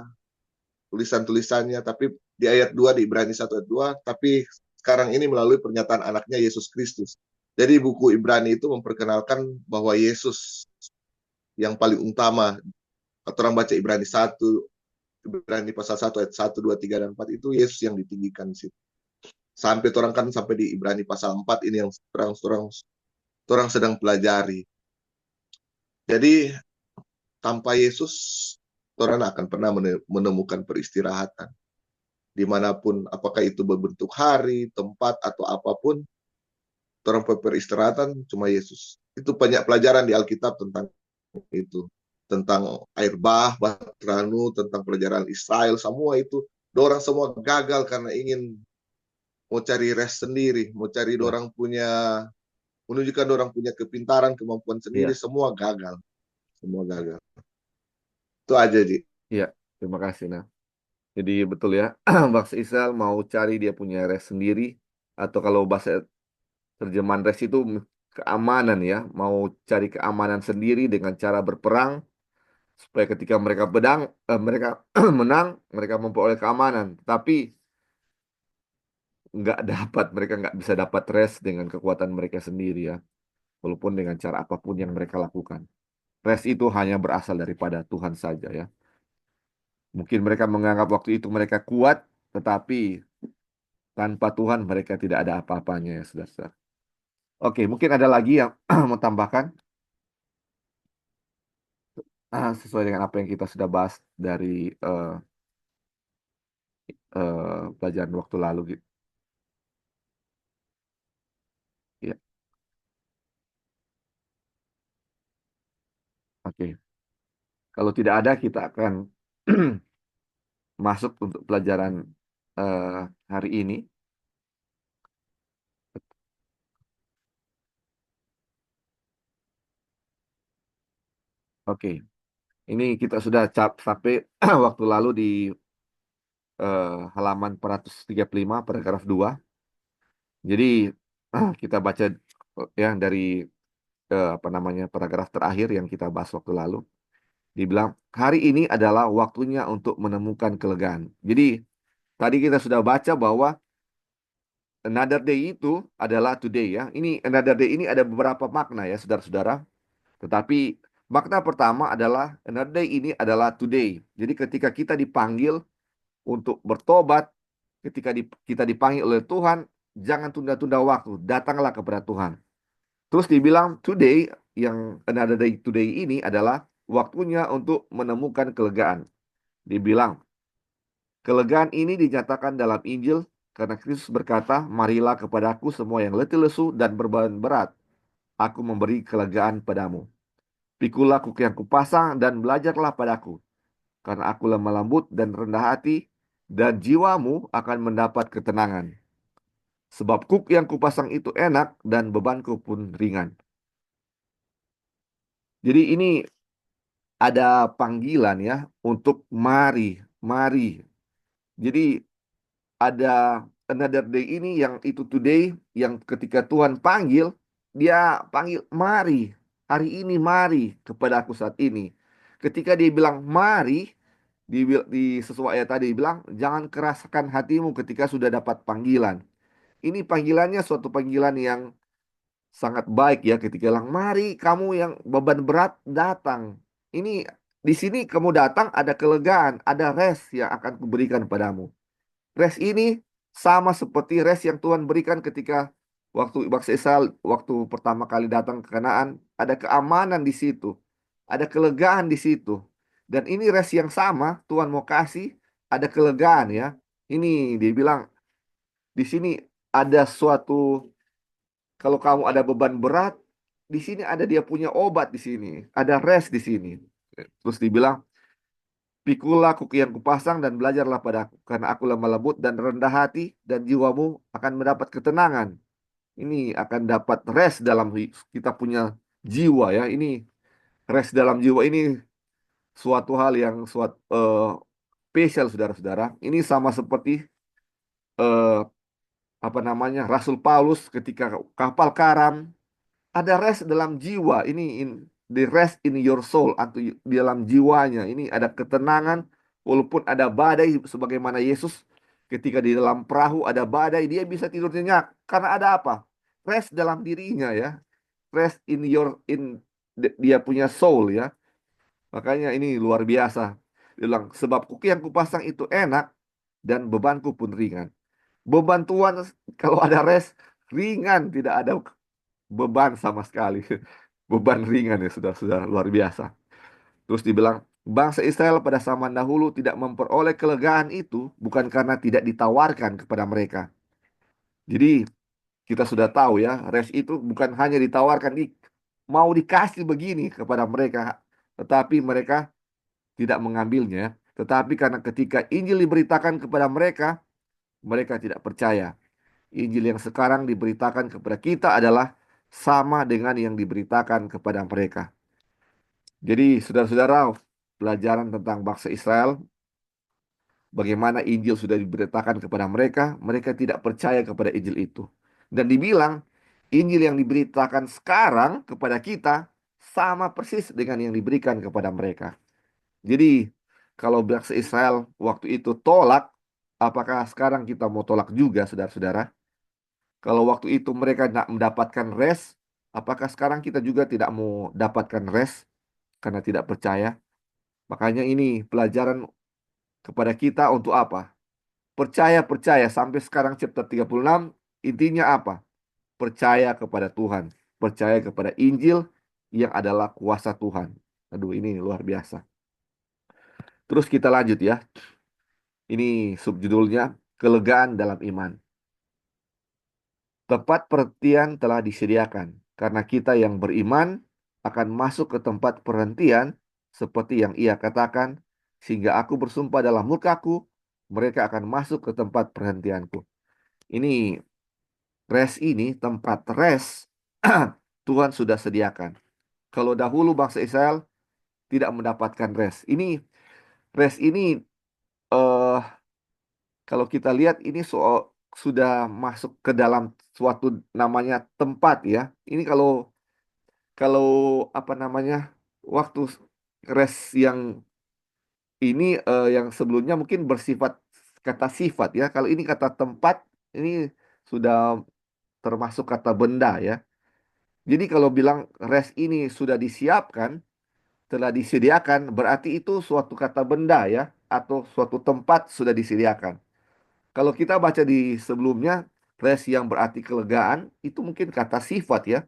S2: tulisan-tulisannya, tapi di ayat 2 di Ibrani 1 ayat 2, tapi sekarang ini melalui pernyataan anaknya Yesus Kristus. Jadi buku Ibrani itu memperkenalkan bahwa Yesus yang paling utama. Kalau orang baca Ibrani 1, Ibrani pasal 1 ayat 1, 2, 3, dan 4 itu Yesus yang ditinggikan di situ. Sampai orang kan sampai di Ibrani pasal 4 ini yang orang sedang pelajari. Jadi tanpa Yesus orang akan pernah menemukan peristirahatan. Dimanapun, apakah itu berbentuk hari, tempat, atau apapun, orang peristirahatan cuma Yesus. Itu banyak pelajaran di Alkitab tentang itu. Tentang air bah, Batranu, tentang pelajaran Israel, semua itu. Orang semua gagal karena ingin mau cari rest sendiri, mau cari
S1: Ya,
S2: orang punya, menunjukkan orang punya kepintaran, kemampuan sendiri,
S1: iya,
S2: semua gagal. Semua gagal. Itu aja, Ji.
S1: iya. Terima kasih. Nah, jadi betul ya, bangsa Israel mau cari dia punya rest sendiri, atau kalau bahasa terjemahan rest itu keamanan ya, mau cari keamanan sendiri dengan cara berperang, supaya ketika mereka menang, mereka memperoleh keamanan. Tapi nggak dapat, mereka nggak bisa dapat rest dengan kekuatan mereka sendiri ya, walaupun dengan cara apapun yang mereka lakukan. Rest itu hanya berasal daripada Tuhan saja ya. Mungkin mereka menganggap waktu itu mereka kuat, tetapi tanpa Tuhan mereka tidak ada apa-apanya ya, saudara. Oke, mungkin ada lagi yang mau tambahkan sesuai dengan apa yang kita sudah bahas dari eh, pelajaran waktu lalu gitu. Ya, oke. Kalau tidak ada, kita akan masuk untuk pelajaran eh, hari ini. Oke, ini kita sudah sampai waktu lalu di halaman 435 paragraf 2. Jadi kita baca yang dari apa namanya paragraf terakhir yang kita bahas waktu lalu. Dibilang hari ini adalah waktunya untuk menemukan kelegaan. Jadi tadi kita sudah baca bahwa another day itu adalah today ya. Ini another day ini ada beberapa makna ya saudara-saudara. Tetapi makna pertama adalah another day ini adalah today. Jadi ketika kita dipanggil untuk bertobat, ketika kita dipanggil oleh Tuhan, jangan tunda-tunda waktu, datanglah kepada Tuhan. Terus dibilang today, yang another day today ini adalah waktunya untuk menemukan kelegaan. Dibilang, kelegaan ini dinyatakan dalam Injil karena Kristus berkata, marilah kepadaku semua yang letih lesu dan beban berat. Aku memberi kelegaan padamu. Pikulah kuk yang kupasang dan belajarlah padaku. Karena aku lemah lembut dan rendah hati, dan jiwamu akan mendapat ketenangan. Sebab kuk yang kupasang itu enak dan bebanku pun ringan. Jadi ini ada panggilan ya untuk mari, mari. Jadi ada another day ini yang itu today yang ketika Tuhan panggil, dia panggil mari. Hari ini mari kepada aku saat ini. Ketika dia bilang mari, di sesuai ayat tadi bilang jangan keraskan hatimu ketika sudah dapat panggilan. Ini panggilannya suatu panggilan yang sangat baik ya ketika bilang, mari kamu yang beban berat datang. Ini di sini kamu datang ada kelegaan, ada rest yang akan kuberikan padamu. Rest ini sama seperti rest yang Tuhan berikan ketika waktu bangsa Israel waktu pertama kali datang ke Kanaan, ada keamanan di situ, ada kelegaan di situ. Dan ini rest yang sama Tuhan mau kasih, ada kelegaan ya. Ini dia bilang di sini ada suatu, kalau kamu ada beban berat, di sini ada dia punya obat di sini, ada rest di sini. Terus dibilang, pikulah kuku yang kupasang dan belajarlah padaku, karena aku lemah lembut dan rendah hati, dan jiwamu akan mendapat ketenangan. Ini akan dapat rest dalam kita punya jiwa ya. Ini rest dalam jiwa ini suatu hal yang spesial saudara-saudara. Ini sama seperti eh, apa namanya Rasul Paulus ketika kapal karam, ada rest dalam jiwa. Ini the rest in your soul atau di dalam jiwanya. Ini ada ketenangan walaupun ada badai sebagaimana Yesus ketika di dalam perahu ada badai dia bisa tidur nyenyak karena ada apa? Rest dalam dirinya ya. Rest in dia punya soul ya. Makanya ini luar biasa. Dia bilang sebab kuki yang kupasang itu enak dan bebanku pun ringan. Beban Tuhan kalau ada rest ringan, tidak ada beban sama sekali. Beban ringan ya saudara-saudara, luar biasa. Terus dibilang, bangsa Israel pada zaman dahulu tidak memperoleh kelegaan itu bukan karena tidak ditawarkan kepada mereka. Jadi kita sudah tahu ya, rest itu bukan hanya ditawarkan, mau dikasih begini kepada mereka, tetapi mereka tidak mengambilnya. Tetapi karena ketika Injil diberitakan kepada mereka, mereka tidak percaya. Injil yang sekarang diberitakan kepada kita adalah sama dengan yang diberitakan kepada mereka. Jadi, saudara-saudara, pelajaran tentang bangsa Israel, bagaimana Injil sudah diberitakan kepada mereka, mereka tidak percaya kepada Injil itu. Dan dibilang, Injil yang diberitakan sekarang kepada kita sama persis dengan yang diberikan kepada mereka. Jadi, kalau bangsa Israel waktu itu tolak, apakah sekarang kita mau tolak juga, saudara-saudara? Kalau waktu itu mereka tidak mendapatkan rest, apakah sekarang kita juga tidak mau dapatkan rest karena tidak percaya? Makanya ini pelajaran kepada kita untuk apa? Percaya, percaya. Sampai sekarang chapter 36, intinya apa? Percaya kepada Tuhan. Percaya kepada Injil yang adalah kuasa Tuhan. Aduh, ini luar biasa. Terus kita lanjut ya. Ini subjudulnya, Kelegaan dalam Iman. Tempat perhentian telah disediakan, karena kita yang beriman akan masuk ke tempat perhentian seperti yang ia katakan, sehingga aku bersumpah dalam murkaku, mereka akan masuk ke tempat perhentianku. Ini rest ini, tempat rest, Tuhan sudah sediakan. Kalau dahulu bangsa Israel tidak mendapatkan rest. Ini rest ini eh kalau kita lihat ini soal sudah masuk ke dalam suatu namanya tempat ya. Ini kalau kalau apa namanya waktu rest yang ini yang sebelumnya mungkin bersifat kata sifat ya. Kalau ini kata tempat ini sudah termasuk kata benda ya. Jadi kalau bilang rest ini sudah disiapkan, telah disediakan, berarti itu suatu kata benda ya atau suatu tempat sudah disediakan. Kalau kita baca di sebelumnya, rest yang berarti kelegaan, itu mungkin kata sifat ya.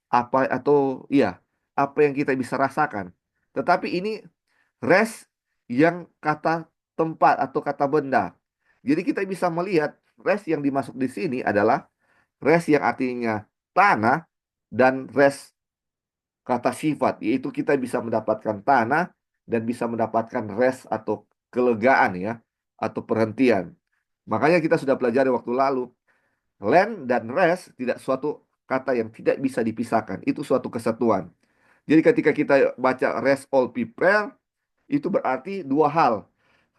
S1: Apa atau iya, apa yang kita bisa rasakan. Tetapi ini rest yang kata tempat atau kata benda. Jadi kita bisa melihat rest yang dimasuk di sini adalah rest yang artinya tanah dan rest kata sifat, yaitu kita bisa mendapatkan tanah dan bisa mendapatkan rest atau kelegaan ya, atau perhentian. Makanya kita sudah pelajari waktu lalu, land dan rest tidak suatu kata yang tidak bisa dipisahkan. Itu suatu kesatuan. Jadi ketika kita baca rest all people, itu berarti dua hal.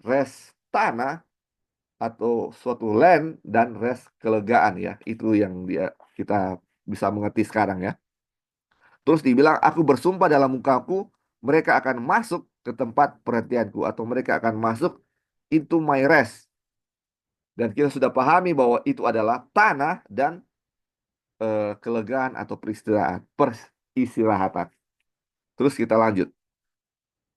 S1: Rest tanah atau suatu land dan rest kelegaan ya. Itu yang kita bisa mengerti sekarang ya. Terus dibilang, aku bersumpah dalam mukaku, mereka akan masuk ke tempat perhentianku atau mereka akan masuk into my rest. Dan kita sudah pahami bahwa itu adalah tanah dan kelegaan atau peristirahatan. Terus kita lanjut.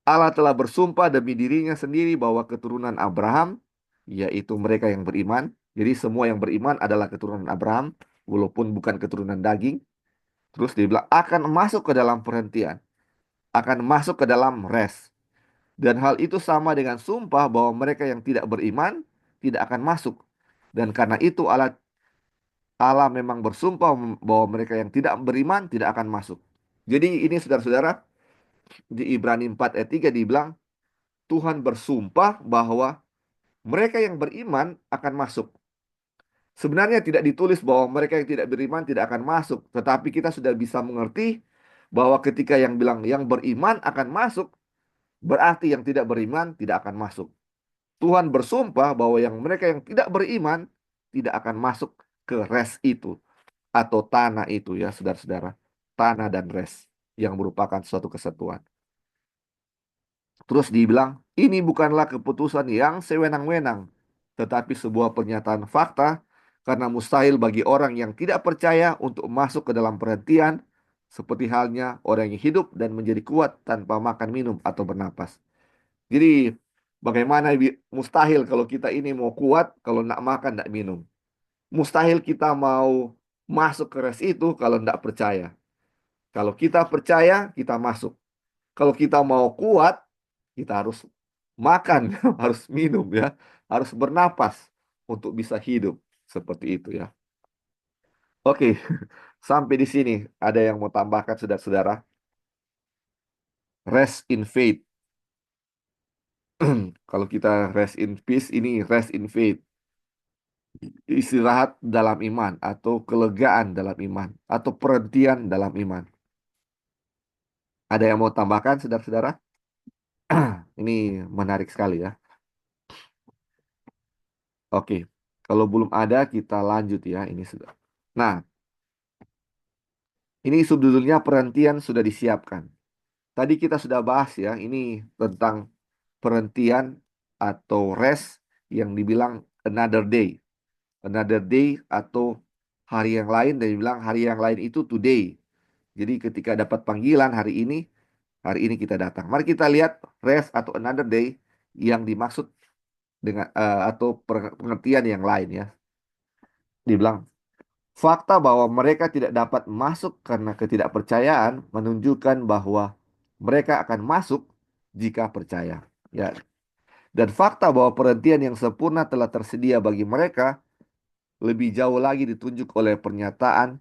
S1: Allah telah bersumpah demi dirinya sendiri bahwa keturunan Abraham, yaitu mereka yang beriman. Jadi semua yang beriman adalah keturunan Abraham, walaupun bukan keturunan daging. Terus dia bilang akan masuk ke dalam perhentian, akan masuk ke dalam rest. Dan hal itu sama dengan sumpah bahwa mereka yang tidak beriman tidak akan masuk. Dan karena itu Allah memang bersumpah bahwa mereka yang tidak beriman tidak akan masuk. Jadi ini saudara-saudara, di Ibrani 4 ayat 3 dibilang Tuhan bersumpah bahwa mereka yang beriman akan masuk. Sebenarnya tidak ditulis bahwa mereka yang tidak beriman tidak akan masuk, tetapi kita sudah bisa mengerti bahwa ketika yang bilang yang beriman akan masuk, berarti yang tidak beriman tidak akan masuk. Tuhan bersumpah bahwa yang mereka yang tidak beriman tidak akan masuk ke rest itu atau tanah itu ya saudara-saudara. Tanah dan rest yang merupakan suatu kesatuan. Terus dibilang, ini bukanlah keputusan yang sewenang-wenang, tetapi sebuah pernyataan fakta karena mustahil bagi orang yang tidak percaya untuk masuk ke dalam perhentian, seperti halnya orang yang hidup dan menjadi kuat tanpa makan minum atau bernapas. Jadi, bagaimana mustahil kalau kita ini mau kuat kalau tidak makan, tidak minum. Mustahil kita mau masuk ke rest itu kalau tidak percaya. Kalau kita percaya, kita masuk. Kalau kita mau kuat, kita harus makan, harus minum ya, harus bernapas untuk bisa hidup seperti itu ya. Oke, sampai di sini ada yang mau tambahkan saudara-saudara? Rest in faith. Kalau kita rest in peace, ini rest in faith. Istirahat dalam iman atau kelegaan dalam iman atau perhentian dalam iman. Ada yang mau tambahkan saudara-saudara? Ini menarik sekali ya. Oke, kalau belum ada kita lanjut ya. Ini sudah. Nah, ini subjudulnya perhentian sudah disiapkan. Tadi kita sudah bahas ya, ini tentang perhentian atau rest yang dibilang another day. Another day atau hari yang lain, dan dibilang hari yang lain itu today. Jadi ketika dapat panggilan hari ini kita datang. Mari kita lihat rest atau another day yang dimaksud dengan atau pengertian yang lain ya. Dibilang fakta bahwa mereka tidak dapat masuk karena ketidakpercayaan menunjukkan bahwa mereka akan masuk jika percaya. Ya. Dan fakta bahwa perhentian yang sempurna telah tersedia bagi mereka lebih jauh lagi ditunjuk oleh pernyataan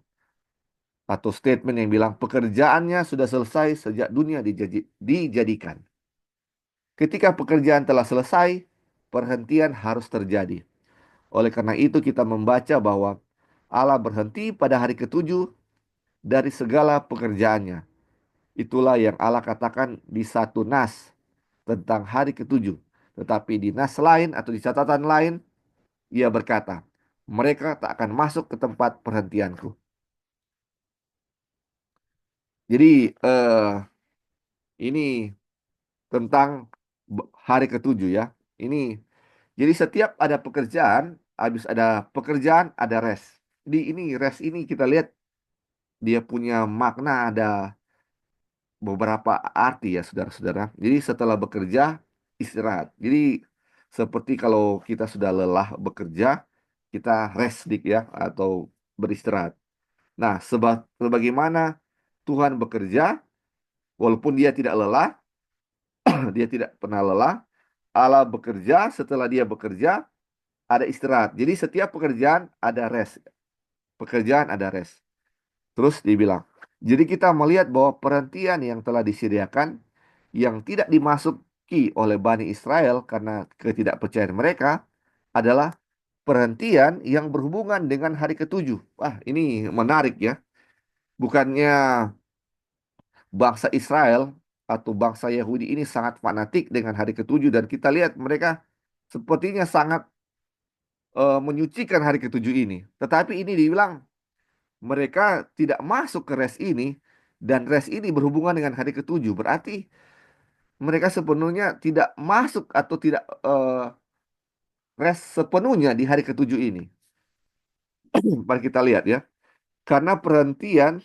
S1: atau statement yang bilang pekerjaannya sudah selesai sejak dunia dijadikan. Ketika pekerjaan telah selesai, perhentian harus terjadi. Oleh karena itu kita membaca bahwa Allah berhenti pada hari ketujuh dari segala pekerjaannya. Itulah yang Allah katakan di satu nas tentang hari ketujuh. Tetapi di nas lain atau di catatan lain, ia berkata, mereka tak akan masuk ke tempat perhentianku. Jadi ini tentang hari ketujuh ya. Ini jadi setiap ada pekerjaan, habis ada pekerjaan ada rest. Jadi ini rest ini kita lihat dia punya makna ada beberapa arti ya saudara-saudara. Jadi setelah bekerja istirahat. Jadi seperti kalau kita sudah lelah bekerja, kita rest dik ya atau beristirahat. Nah, sebagaimana Tuhan bekerja walaupun dia tidak lelah, dia tidak pernah lelah. Allah bekerja, setelah dia bekerja ada istirahat. Jadi setiap pekerjaan ada rest. Pekerjaan ada rest. Terus dibilang, jadi kita melihat bahwa perhentian yang telah disediakan yang tidak dimasuki oleh Bani Israel karena ketidakpercayaan mereka adalah perhentian yang berhubungan dengan hari ketujuh. Wah, ini menarik ya. Bukannya bangsa Israel atau bangsa Yahudi ini sangat fanatik dengan hari ketujuh dan kita lihat mereka sepertinya sangat menyucikan hari ketujuh ini. Tetapi ini dibilang mereka tidak masuk ke rest ini dan rest ini berhubungan dengan hari ketujuh. Berarti mereka sepenuhnya tidak masuk atau tidak rest sepenuhnya di hari ketujuh ini. Mari kita lihat ya. Karena perhentian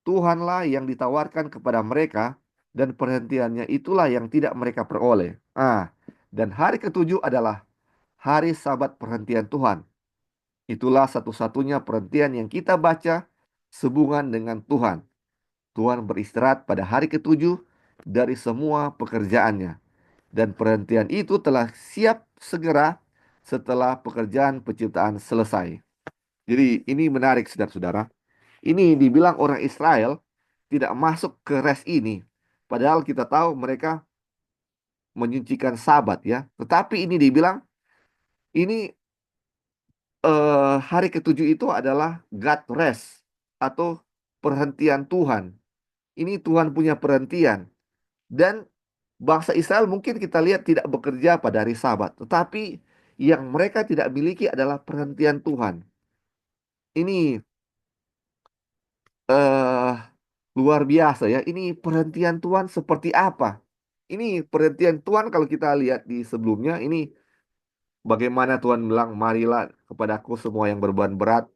S1: Tuhanlah yang ditawarkan kepada mereka, dan perhentiannya itulah yang tidak mereka peroleh. Dan hari ketujuh adalah hari Sabat perhentian Tuhan. Itulah satu-satunya perhentian yang kita baca sehubungan dengan Tuhan. Tuhan beristirahat pada hari ketujuh dari semua pekerjaannya. Dan perhentian itu telah siap segera setelah pekerjaan penciptaan selesai. Jadi ini menarik, saudara-saudara. Ini dibilang orang Israel tidak masuk ke rest ini. Padahal kita tahu mereka menyucikan Sabat ya. Tetapi ini dibilang ini hari ketujuh itu adalah God rest atau perhentian Tuhan. Ini Tuhan punya perhentian. Dan bangsa Israel mungkin kita lihat tidak bekerja pada hari Sabat. Tetapi yang mereka tidak miliki adalah perhentian Tuhan. Ini eh luar biasa ya. Ini perhentian Tuhan seperti apa? Ini perhentian Tuhan kalau kita lihat di sebelumnya, ini bagaimana Tuhan bilang, marilah kepadaku semua yang beban berat,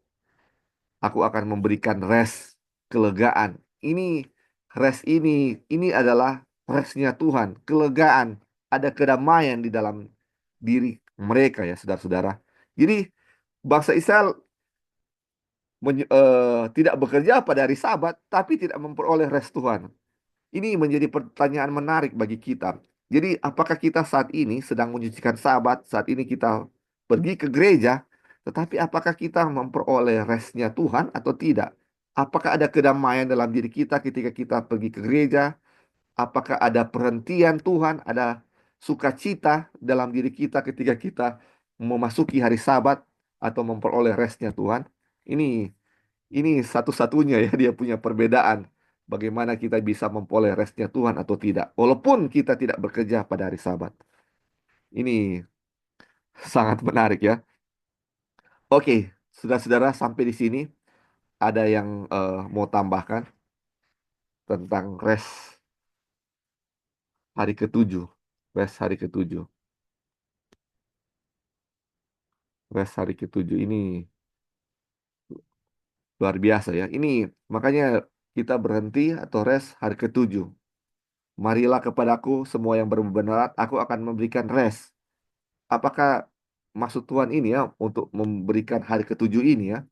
S1: aku akan memberikan rest, kelegaan. Ini rest ini adalah restnya Tuhan, kelegaan, ada kedamaian di dalam diri mereka ya saudara-saudara. Jadi bangsa Israel tidak bekerja pada hari Sabat, tapi tidak memperoleh rest Tuhan. Ini menjadi pertanyaan menarik bagi kita. Jadi, apakah kita saat ini sedang menyucikan Sabat, saat ini kita pergi ke gereja, tetapi apakah kita memperoleh restnya Tuhan atau tidak? Apakah ada kedamaian dalam diri kita ketika kita pergi ke gereja? Apakah ada perhentian Tuhan, ada sukacita dalam diri kita ketika kita memasuki hari Sabat atau memperoleh restnya Tuhan? Ini ini satu-satunya ya dia punya perbedaan. Bagaimana kita bisa memperoleh restnya Tuhan atau tidak. Walaupun kita tidak bekerja pada hari Sabat. Ini sangat menarik ya. Oke, saudara-saudara sampai di sini. Ada yang mau tambahkan tentang rest hari ketujuh. Rest hari ketujuh. Rest hari ketujuh ini luar biasa ya. Ini makanya kita berhenti atau rest hari ketujuh. Marilah kepadaku semua yang berbeban berat, aku akan memberikan rest. Apakah maksud Tuhan ini ya untuk memberikan hari ketujuh ini ya?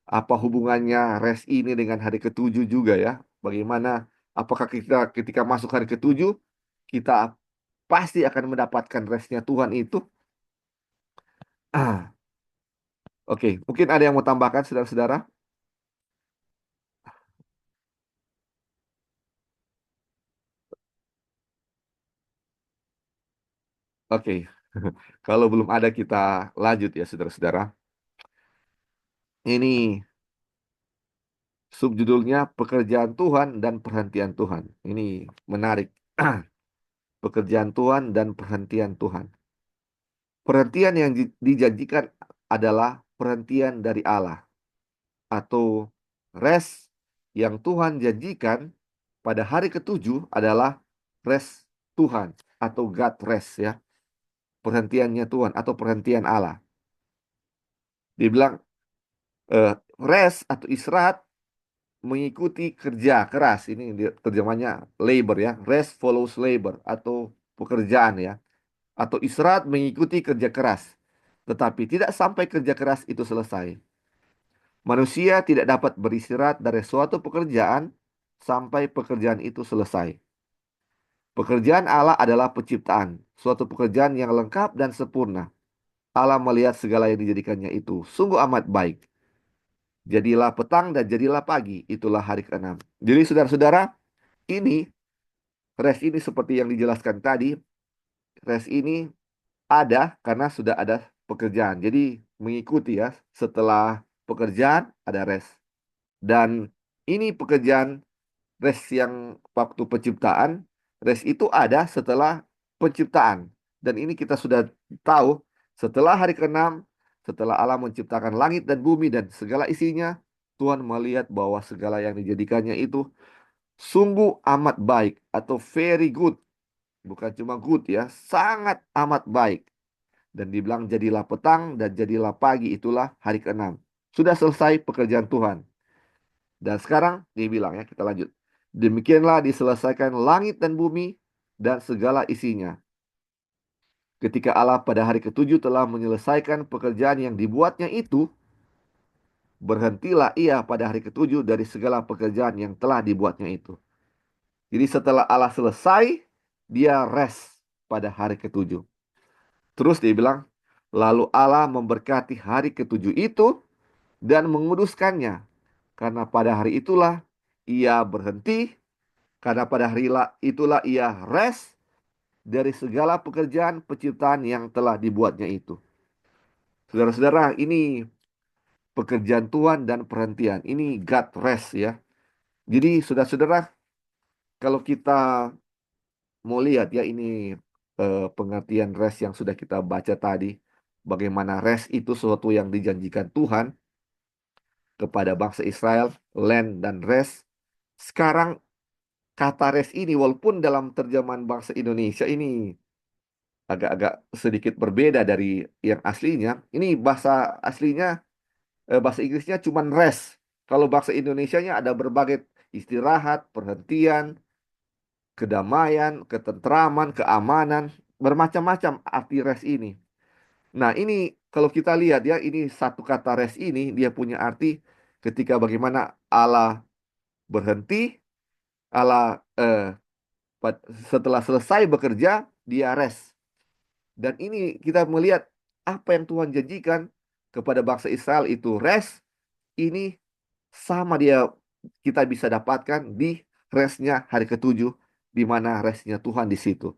S1: Apa hubungannya rest ini dengan hari ketujuh juga ya? Bagaimana? Apakah kita ketika masuk hari ketujuh kita pasti akan mendapatkan restnya Tuhan itu? Oke, mungkin ada yang mau tambahkan, saudara-saudara? Oke, kalau belum ada kita lanjut ya, saudara-saudara. Ini subjudulnya pekerjaan Tuhan dan perhentian Tuhan. Ini menarik. Pekerjaan Tuhan dan perhentian Tuhan. Perhentian yang dijanjikan adalah perhentian dari Allah atau rest yang Tuhan janjikan pada hari ketujuh adalah rest Tuhan atau God rest ya. Perhentiannya Tuhan atau perhentian Allah. Dibilang rest atau istirahat mengikuti kerja keras. Ini terjemahnya labor ya. Rest follows labor atau pekerjaan ya. Atau istirahat mengikuti kerja keras. Tetapi tidak sampai kerja keras itu selesai. Manusia tidak dapat beristirahat dari suatu pekerjaan sampai pekerjaan itu selesai. Pekerjaan Allah adalah penciptaan, suatu pekerjaan yang lengkap dan sempurna. Allah melihat segala yang dijadikannya itu sungguh amat baik. Jadilah petang dan jadilah pagi, itulah hari ke-6. Jadi saudara-saudara, ini rest ini seperti yang dijelaskan tadi, rest ini ada karena sudah ada pekerjaan. Jadi mengikuti ya, setelah pekerjaan ada rest. Dan ini pekerjaan rest yang waktu penciptaan, rest itu ada setelah penciptaan. Dan ini kita sudah tahu, setelah hari ke-6, setelah Allah menciptakan langit dan bumi dan segala isinya, Tuhan melihat bahwa segala yang dijadikannya itu sungguh amat baik atau very good. Bukan cuma good ya, sangat amat baik. Dan dibilang jadilah petang dan jadilah pagi, itulah hari ke-6. Sudah selesai pekerjaan Tuhan. Dan sekarang dia bilang ya, kita lanjut. Demikianlah diselesaikan langit dan bumi dan segala isinya. Ketika Allah pada hari ketujuh telah menyelesaikan pekerjaan yang dibuatnya itu, berhentilah ia pada hari ketujuh dari segala pekerjaan yang telah dibuatnya itu. Jadi setelah Allah selesai, dia rest pada hari ketujuh. Terus dia bilang, lalu Allah memberkati hari ketujuh itu dan menguduskannya. Karena pada hari itulah ia berhenti, karena pada hari itulah ia rest dari segala pekerjaan penciptaan yang telah dibuatnya itu. Saudara-saudara, ini pekerjaan Tuhan dan perhentian. Ini God rest ya. Jadi saudara-saudara, kalau kita mau lihat ya ini pengertian rest yang sudah kita baca tadi. Bagaimana rest itu sesuatu yang dijanjikan Tuhan kepada bangsa Israel, land dan rest. Sekarang kata rest ini walaupun dalam terjemahan bahasa Indonesia ini agak-agak sedikit berbeda dari yang aslinya. Ini bahasa aslinya, bahasa Inggrisnya cuman rest. Kalau bahasa Indonesianya ada berbagai istirahat, perhentian, kedamaian, ketentraman, keamanan, bermacam-macam arti rest ini. Nah, ini kalau kita lihat ya, ini satu kata rest ini dia punya arti ketika bagaimana Allah berhenti, Allah setelah selesai bekerja, dia rest. Dan ini kita melihat apa yang Tuhan janjikan kepada bangsa Israel itu rest, ini sama dia kita bisa dapatkan di restnya hari ketujuh, di mana restnya Tuhan di situ.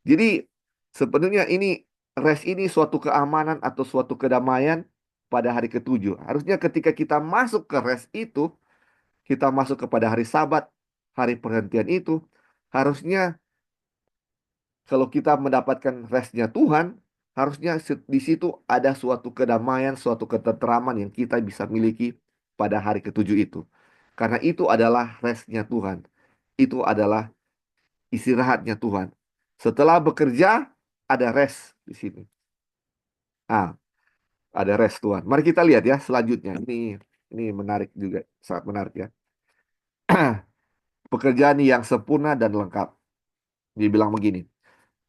S1: Jadi sebenarnya ini rest ini suatu keamanan atau suatu kedamaian pada hari ketujuh. Harusnya ketika kita masuk ke rest itu, kita masuk kepada hari Sabat, hari perhentian itu, harusnya kalau kita mendapatkan restnya Tuhan, harusnya di situ ada suatu kedamaian, suatu ketenteraman yang kita bisa miliki pada hari ketujuh itu. Karena itu adalah restnya Tuhan. Itu adalah istirahatnya Tuhan. Setelah bekerja, ada rest di sini. Ah, ada rest Tuhan. Mari kita lihat ya selanjutnya. Ini menarik juga, sangat menarik ya. Pekerjaan yang sempurna dan lengkap. Dibilang begini.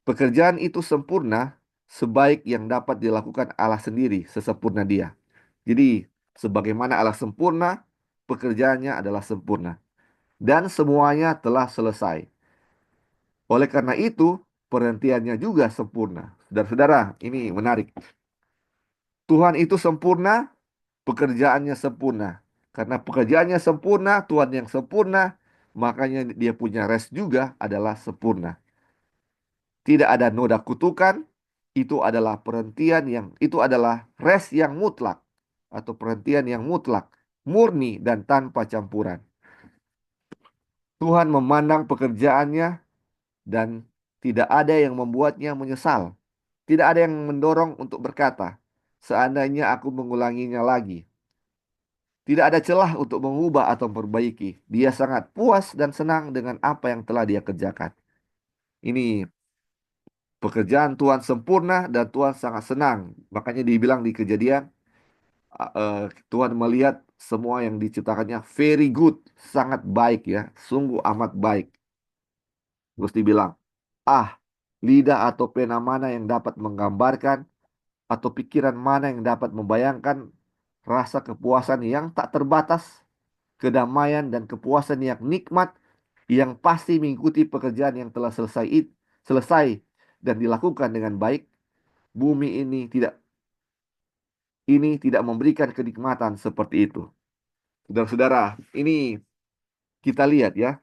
S1: Pekerjaan itu sempurna sebaik yang dapat dilakukan Allah sendiri sesempurna Dia. Jadi, sebagaimana Allah sempurna, pekerjaannya adalah sempurna. Dan semuanya telah selesai. Oleh karena itu, perhentiannya juga sempurna. Saudara-saudara, ini menarik. Tuhan itu sempurna, pekerjaannya sempurna. Karena pekerjaannya sempurna, Tuhan yang sempurna, makanya dia punya rest juga adalah sempurna. Tidak ada noda kutukan, itu adalah perhentian itu adalah rest yang mutlak atau perhentian yang mutlak, murni dan tanpa campuran. Tuhan memandang pekerjaannya dan tidak ada yang membuatnya menyesal. Tidak ada yang mendorong untuk berkata, seandainya aku mengulanginya lagi. Tidak ada celah untuk mengubah atau memperbaiki. Dia sangat puas dan senang dengan apa yang telah dia kerjakan. Ini pekerjaan Tuhan sempurna dan Tuhan sangat senang. Makanya dibilang di Kejadian, Tuhan melihat semua yang diciptakannya very good, sangat baik ya, sungguh amat baik. Terus dibilang, ah, lidah atau pena mana yang dapat menggambarkan atau pikiran mana yang dapat membayangkan rasa kepuasan yang tak terbatas, kedamaian dan kepuasan yang nikmat yang pasti mengikuti pekerjaan yang telah selesai dan dilakukan dengan baik. Bumi ini tidak memberikan kenikmatan seperti itu. Saudara-saudara, ini kita lihat ya,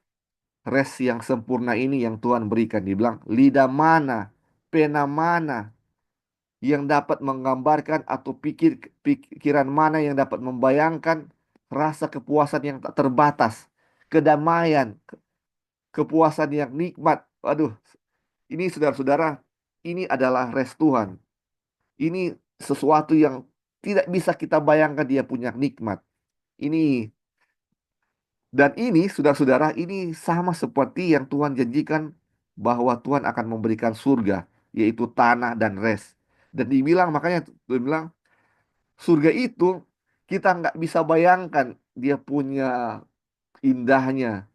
S1: rest yang sempurna ini yang Tuhan berikan. Dibilang, lidah mana, pena mana yang dapat menggambarkan atau pikiran mana yang dapat membayangkan rasa kepuasan yang tak terbatas, kedamaian, kepuasan yang nikmat. Aduh, ini saudara-saudara, ini adalah rest Tuhan. Ini sesuatu yang tidak bisa kita bayangkan dia punya nikmat. Ini dan ini saudara-saudara, ini sama seperti yang Tuhan janjikan bahwa Tuhan akan memberikan surga, yaitu tanah dan rest. Dan dibilang makanya Tuhan bilang surga itu kita nggak bisa bayangkan dia punya indahnya.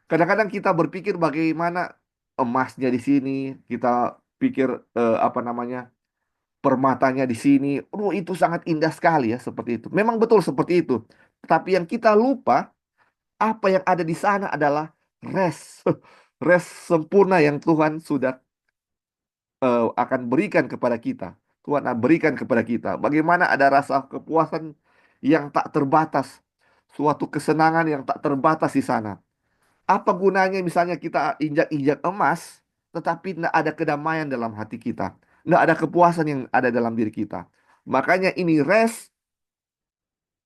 S1: Kadang-kadang kita berpikir bagaimana emasnya di sini, kita pikir apa namanya permatanya di sini. Itu sangat indah sekali ya seperti itu. Memang betul seperti itu. Tapi yang kita lupa, apa yang ada di sana adalah rest, rest sempurna yang Tuhan sudah akan berikan kepada kita. Tuhan akan berikan kepada kita. Bagaimana ada rasa kepuasan yang tak terbatas, suatu kesenangan yang tak terbatas di sana. Apa gunanya misalnya kita injak-injak emas, tetapi tidak ada kedamaian dalam hati kita. Tidak ada kepuasan yang ada dalam diri kita. Makanya ini rest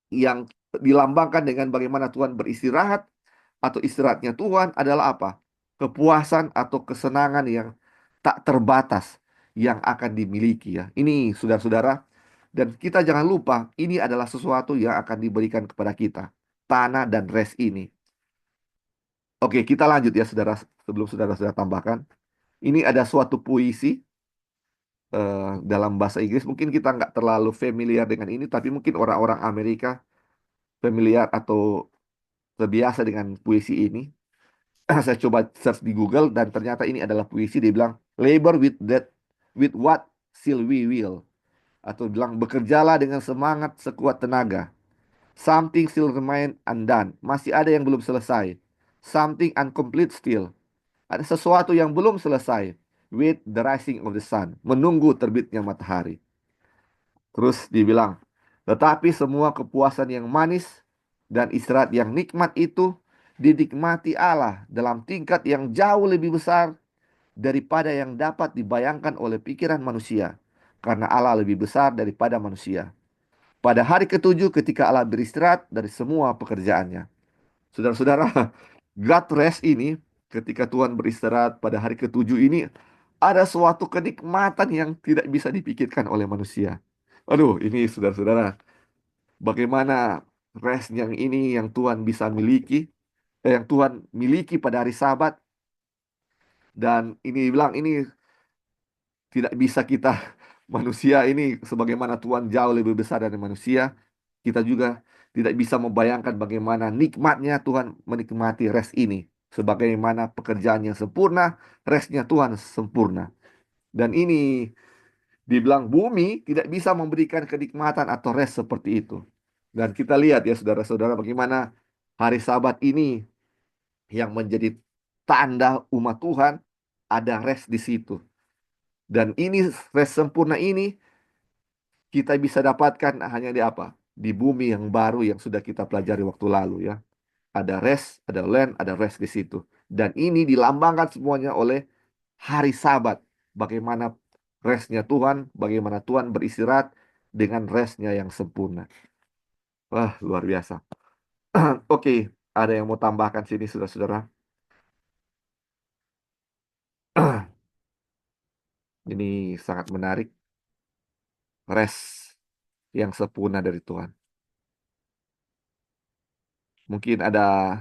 S1: yang dilambangkan dengan bagaimana Tuhan beristirahat atau istirahatnya Tuhan adalah apa? Kepuasan atau kesenangan yang tak terbatas yang akan dimiliki ya. Ini saudara-saudara, dan kita jangan lupa ini adalah sesuatu yang akan diberikan kepada kita. Tanah dan rest ini. Oke, kita lanjut ya saudara, sebelum saudara-saudara tambahkan. Ini ada suatu puisi dalam bahasa Inggris. Mungkin kita nggak terlalu familiar dengan ini, tapi mungkin orang-orang Amerika familiar atau terbiasa dengan puisi ini. Saya coba search di Google dan ternyata ini adalah puisi. Dia bilang, labor with that, with what still we will. Atau bilang, bekerjalah dengan semangat sekuat tenaga. Something still remain undone. Masih ada yang belum selesai. Something incomplete still. Ada sesuatu yang belum selesai. With the rising of the sun. Menunggu terbitnya matahari. Terus dibilang, tetapi semua kepuasan yang manis dan istirahat yang nikmat itu dinikmati Allah dalam tingkat yang jauh lebih besar daripada yang dapat dibayangkan oleh pikiran manusia. Karena Allah lebih besar daripada manusia. Pada hari ketujuh ketika Allah beristirahat dari semua pekerjaannya. Saudara-saudara, God rest ini, ketika Tuhan beristirahat pada hari ketujuh ini, ada suatu kenikmatan yang tidak bisa dipikirkan oleh manusia. Aduh, ini saudara-saudara, bagaimana rest yang ini yang Tuhan bisa miliki, yang Tuhan miliki pada hari Sabat, dan ini bilang ini tidak bisa kita manusia ini sebagaimana Tuhan jauh lebih besar dari manusia, kita juga tidak bisa membayangkan bagaimana nikmatnya Tuhan menikmati rest ini. Sebagaimana pekerjaan yang sempurna, restnya Tuhan sempurna. Dan ini dibilang bumi tidak bisa memberikan kenikmatan atau rest seperti itu. Dan kita lihat ya saudara-saudara bagaimana hari Sabat ini yang menjadi tanda umat Tuhan ada rest di situ. Dan ini rest sempurna ini kita bisa dapatkan hanya di apa? Di bumi yang baru yang sudah kita pelajari waktu lalu ya. Ada rest, ada land, ada rest di situ. Dan ini dilambangkan semuanya oleh hari Sabat. Bagaimana restnya Tuhan, bagaimana Tuhan beristirahat dengan restnya yang sempurna. Wah, luar biasa. Oke, ada yang mau tambahkan sini, saudara-saudara? Ini sangat menarik. Rest yang sempurna dari Tuhan. Mungkin ada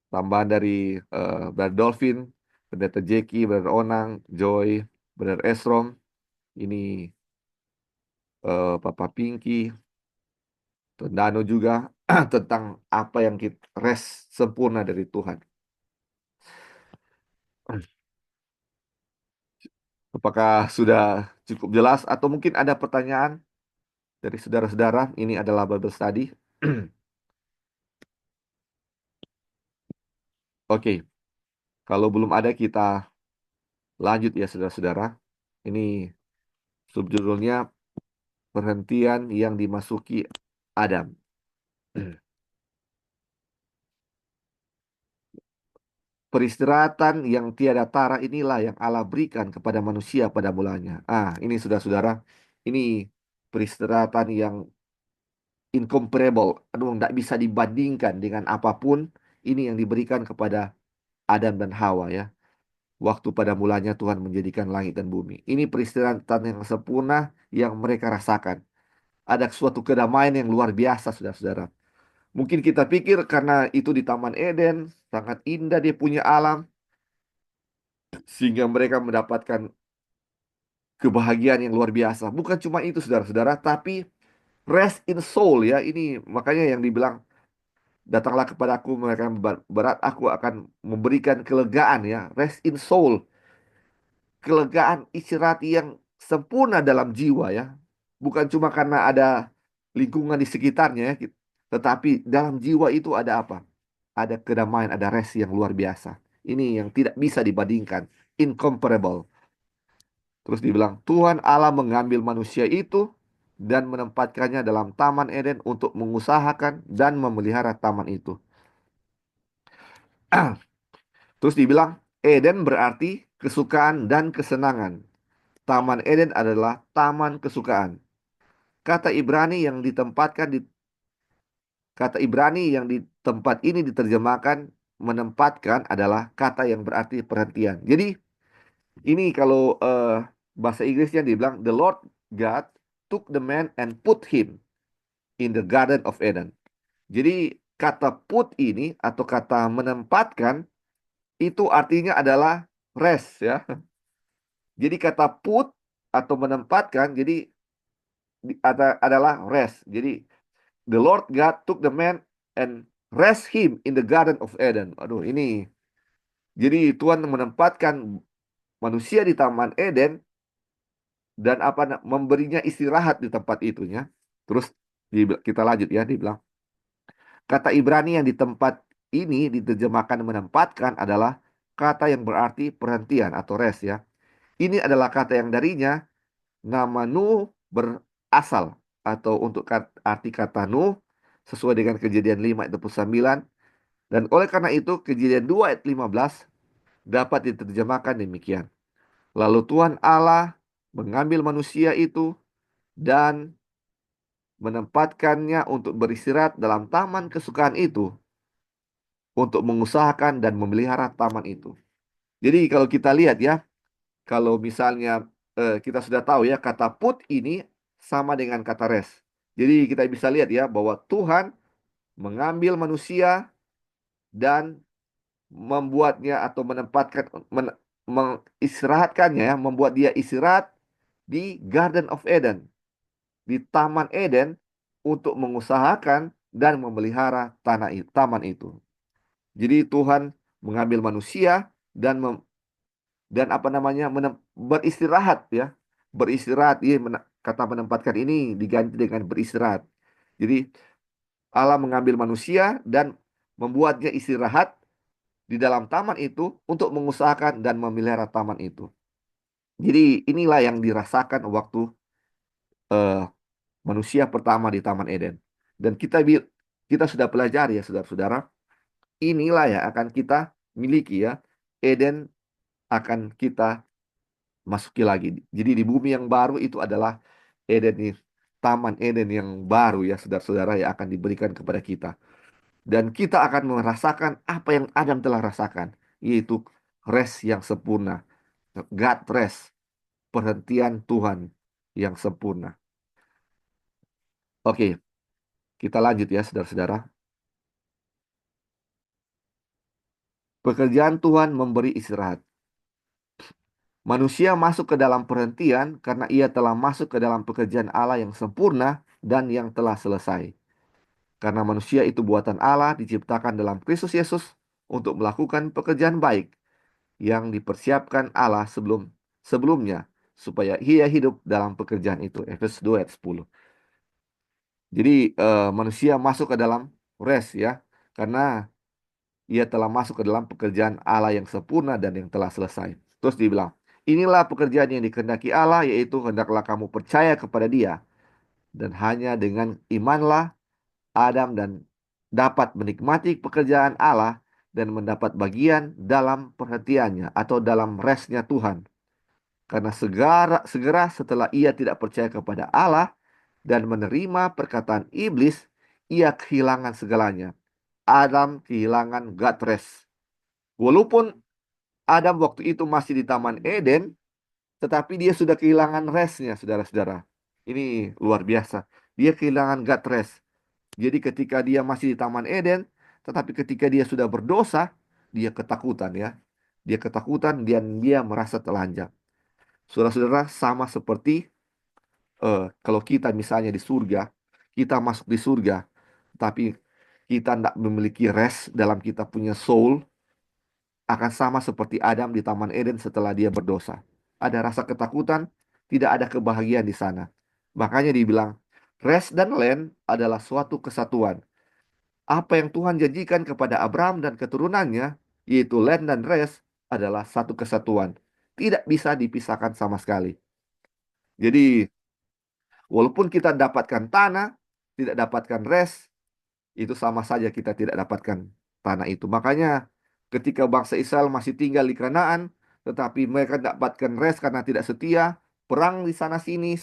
S1: tambahan dari Brother Dolphin, Pendeta Jackie, Brother Onang, Joy, Brother Esrom. Ini Papa Pinky, Tondano juga tentang apa yang kita rest sempurna dari Tuhan. Apakah sudah cukup jelas atau mungkin ada pertanyaan dari saudara-saudara? Ini adalah Bible study. Oke, kalau belum ada kita lanjut ya saudara-saudara. Ini subjudulnya perhentian yang dimasuki Adam. Peristirahatan yang tiada tara inilah yang Allah berikan kepada manusia pada mulanya. Ini saudara-saudara, ini peristirahatan yang incomparable. Aduh, tidak bisa dibandingkan dengan apapun. Ini yang diberikan kepada Adam dan Hawa ya. Waktu pada mulanya Tuhan menjadikan langit dan bumi. Ini peristirahatan yang sempurna yang mereka rasakan. Ada suatu kedamaian yang luar biasa, saudara-saudara. Mungkin kita pikir karena itu di Taman Eden, sangat indah dia punya alam, sehingga mereka mendapatkan kebahagiaan yang luar biasa. Bukan cuma itu, saudara-saudara, tapi Rest in soul ya. Ini makanya yang dibilang, datanglah kepadaku mereka yang berat, aku akan memberikan kelegaan ya. Rest in soul. Kelegaan istirahat yang sempurna dalam jiwa ya. Bukan cuma karena ada lingkungan di sekitarnya ya. Tetapi dalam jiwa itu ada apa? Ada kedamaian, ada rest yang luar biasa. Ini yang tidak bisa dibandingkan. Incomparable. Terus dibilang, Tuhan Allah mengambil manusia itu dan menempatkannya dalam Taman Eden untuk mengusahakan dan memelihara taman itu. Terus dibilang, Eden berarti kesukaan dan kesenangan. Taman Eden adalah taman kesukaan. Kata Ibrani yang ditempatkan di Kata Ibrani yang di tempat ini diterjemahkan menempatkan adalah kata yang berarti perhentian. Jadi ini kalau bahasa Inggrisnya dibilang the Lord God took the man and put him in the Garden of Eden. Jadi kata put ini atau kata menempatkan itu artinya adalah rest ya. Jadi kata put atau menempatkan jadi adalah rest. Jadi the Lord God took the man and rest him in the Garden of Eden. Aduh, ini. Jadi Tuhan menempatkan manusia di Taman Eden dan memberinya istirahat di tempat itunya. Terus kita lanjut ya, dibilang kata Ibrani yang di tempat ini diterjemahkan menempatkan adalah kata yang berarti perhentian atau rest ya. Ini adalah kata yang darinya nama Nuh berasal atau untuk arti kata Nuh sesuai dengan Kejadian 5 ayat 29 dan oleh karena itu Kejadian 2 ayat 15 dapat diterjemahkan demikian. Lalu Tuhan Allah mengambil manusia itu dan menempatkannya untuk beristirahat dalam taman kesukaan itu untuk mengusahakan dan memelihara taman itu. Jadi kalau kita lihat ya, kalau misalnya kita sudah tahu ya kata put ini sama dengan kata rest. Jadi kita bisa lihat ya bahwa Tuhan mengambil manusia dan membuatnya atau menempatkan mengistirahatkannya ya, membuat dia istirahat di Garden of Eden, di Taman Eden untuk mengusahakan dan memelihara taman itu. Jadi Tuhan mengambil manusia dan beristirahat ya. Beristirahat, kata menempatkan ini diganti dengan beristirahat. Jadi Allah mengambil manusia dan membuatnya istirahat di dalam taman itu untuk mengusahakan dan memelihara taman itu. Jadi inilah yang dirasakan waktu eh, manusia pertama di Taman Eden. Dan kita sudah pelajari ya saudara-saudara, inilah yang akan kita miliki ya. Eden akan kita masuki lagi. Jadi di bumi yang baru itu adalah Eden nih, Taman Eden yang baru ya saudara-saudara yang akan diberikan kepada kita. Dan kita akan merasakan apa yang Adam telah rasakan, yaitu rest yang sempurna. God rest, perhentian Tuhan yang sempurna. Oke, kita lanjut ya saudara-saudara. Pekerjaan Tuhan memberi istirahat. Manusia masuk ke dalam perhentian karena ia telah masuk ke dalam pekerjaan Allah yang sempurna dan yang telah selesai. Karena manusia itu buatan Allah diciptakan dalam Kristus Yesus untuk melakukan pekerjaan baik yang dipersiapkan Allah sebelumnya supaya ia hidup dalam pekerjaan itu. Efesus 2 ayat 10. Jadi manusia masuk ke dalam rest ya karena ia telah masuk ke dalam pekerjaan Allah yang sempurna dan yang telah selesai. Terus dibilang, inilah pekerjaan yang dikehendaki Allah, yaitu hendaklah kamu percaya kepada Dia. Dan hanya dengan imanlah Adam dan dapat menikmati pekerjaan Allah dan mendapat bagian dalam perhatiannya atau dalam restnya Tuhan. Karena segera setelah ia tidak percaya kepada Allah dan menerima perkataan iblis, ia kehilangan segalanya. Adam kehilangan God rest. Walaupun Adam waktu itu masih di Taman Eden, tetapi dia sudah kehilangan restnya, saudara-saudara. Ini luar biasa. Dia kehilangan God rest. Jadi ketika dia masih di Taman Eden, tetapi ketika dia sudah berdosa, dia ketakutan ya. Dia ketakutan dan dia merasa telanjang. Saudara-saudara, sama seperti kalau kita misalnya di surga, kita masuk di surga, tapi kita tidak memiliki rest dalam kita punya soul, akan sama seperti Adam di Taman Eden setelah dia berdosa. Ada rasa ketakutan, tidak ada kebahagiaan di sana. Makanya dibilang, rest dan land adalah suatu kesatuan. Apa yang Tuhan janjikan kepada Abraham dan keturunannya, yaitu land dan rest, adalah satu kesatuan. Tidak bisa dipisahkan sama sekali. Jadi, walaupun kita dapatkan tanah, tidak dapatkan rest, itu sama saja kita tidak dapatkan tanah itu. Makanya ketika bangsa Israel masih tinggal di Kanaan, tetapi mereka dapatkan rest karena tidak setia, perang di sana sini,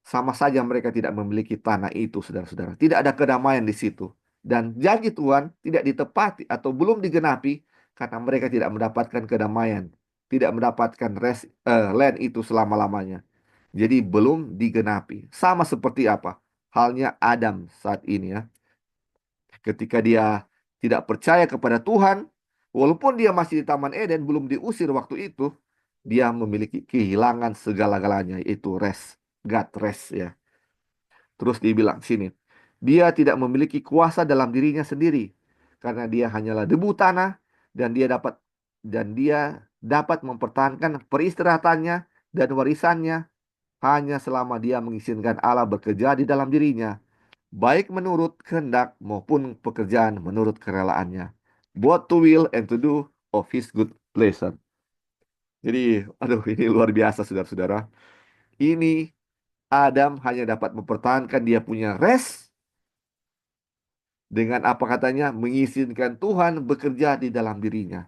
S1: sama saja mereka tidak memiliki tanah itu, saudara-saudara. Tidak ada kedamaian di situ. Dan janji Tuhan tidak ditepati atau belum digenapi karena mereka tidak mendapatkan kedamaian, tidak mendapatkan land itu selama-lamanya. Jadi belum digenapi. Sama seperti apa? Halnya Adam saat ini ya. Ketika dia tidak percaya kepada Tuhan, walaupun dia masih di Taman Eden, belum diusir waktu itu, dia memiliki kehilangan segala-galanya, yaitu rest, God rest ya. Terus dibilang sini, dia tidak memiliki kuasa dalam dirinya sendiri, karena dia hanyalah debu tanah, dan dia dapat mempertahankan peristirahatannya dan warisannya hanya selama dia mengizinkan Allah bekerja di dalam dirinya, baik menurut kehendak maupun pekerjaan menurut kerelaannya. Both to will and to do of his good pleasure. Jadi, aduh ini luar biasa saudara-saudara. Ini Adam hanya dapat mempertahankan dia punya rest dengan apa katanya mengizinkan Tuhan bekerja di dalam dirinya.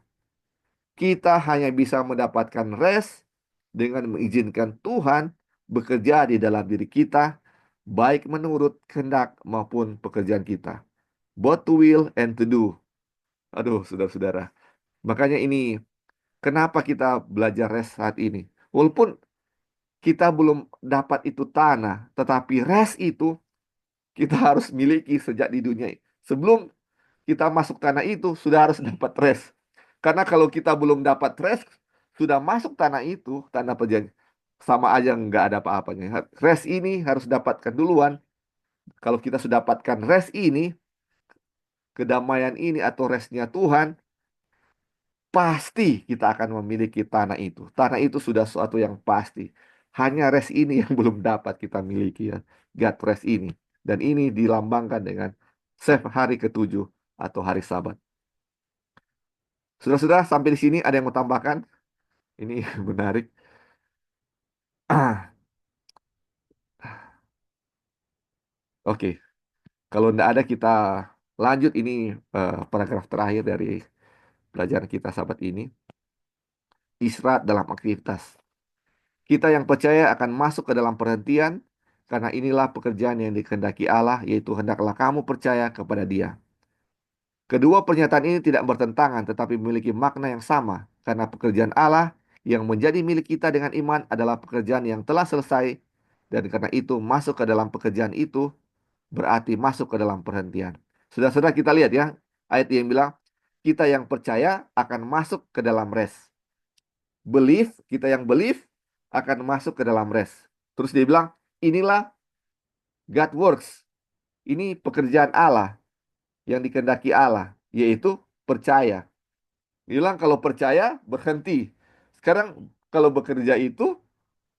S1: Kita hanya bisa mendapatkan rest dengan mengizinkan Tuhan bekerja di dalam diri kita, baik menurut kehendak maupun pekerjaan kita. Both to will and to do. Aduh, saudara-saudara. Makanya ini, kenapa kita belajar rest saat ini? Walaupun kita belum dapat itu tanah, tetapi rest itu kita harus miliki sejak di dunia. Sebelum kita masuk tanah itu, sudah harus dapat rest. Karena kalau kita belum dapat rest, sudah masuk tanah itu, tanah perjanjian, sama aja nggak ada apa-apanya. Rest ini harus dapatkan duluan. Kalau kita sudah dapatkan rest ini, kedamaian ini atau restnya Tuhan, pasti kita akan memiliki tanah itu. Tanah itu sudah suatu yang pasti. Hanya rest ini yang belum dapat kita miliki ya. God rest ini. Dan ini dilambangkan dengan save hari ketujuh atau hari Sabat. Sudah-sudah sampai di sini ada yang mau tambahkan? Ini menarik. Oke, kalau tidak ada kita lanjut ini paragraf terakhir dari pelajaran kita Sabat ini. Istirahat dalam aktivitas. Kita yang percaya akan masuk ke dalam perhentian, karena inilah pekerjaan yang dikehendaki Allah, yaitu hendaklah kamu percaya kepada Dia. Kedua pernyataan ini tidak bertentangan, tetapi memiliki makna yang sama, karena pekerjaan Allah yang menjadi milik kita dengan iman adalah pekerjaan yang telah selesai, dan karena itu masuk ke dalam pekerjaan itu berarti masuk ke dalam perhentian. Sudah-sudah kita lihat ya, ayat yang bilang, kita yang percaya akan masuk ke dalam rest. Kita yang believe akan masuk ke dalam rest. Terus dia bilang, inilah God works. Ini pekerjaan Allah yang dikehendaki Allah, yaitu percaya. Dia bilang kalau percaya berhenti. Sekarang kalau bekerja itu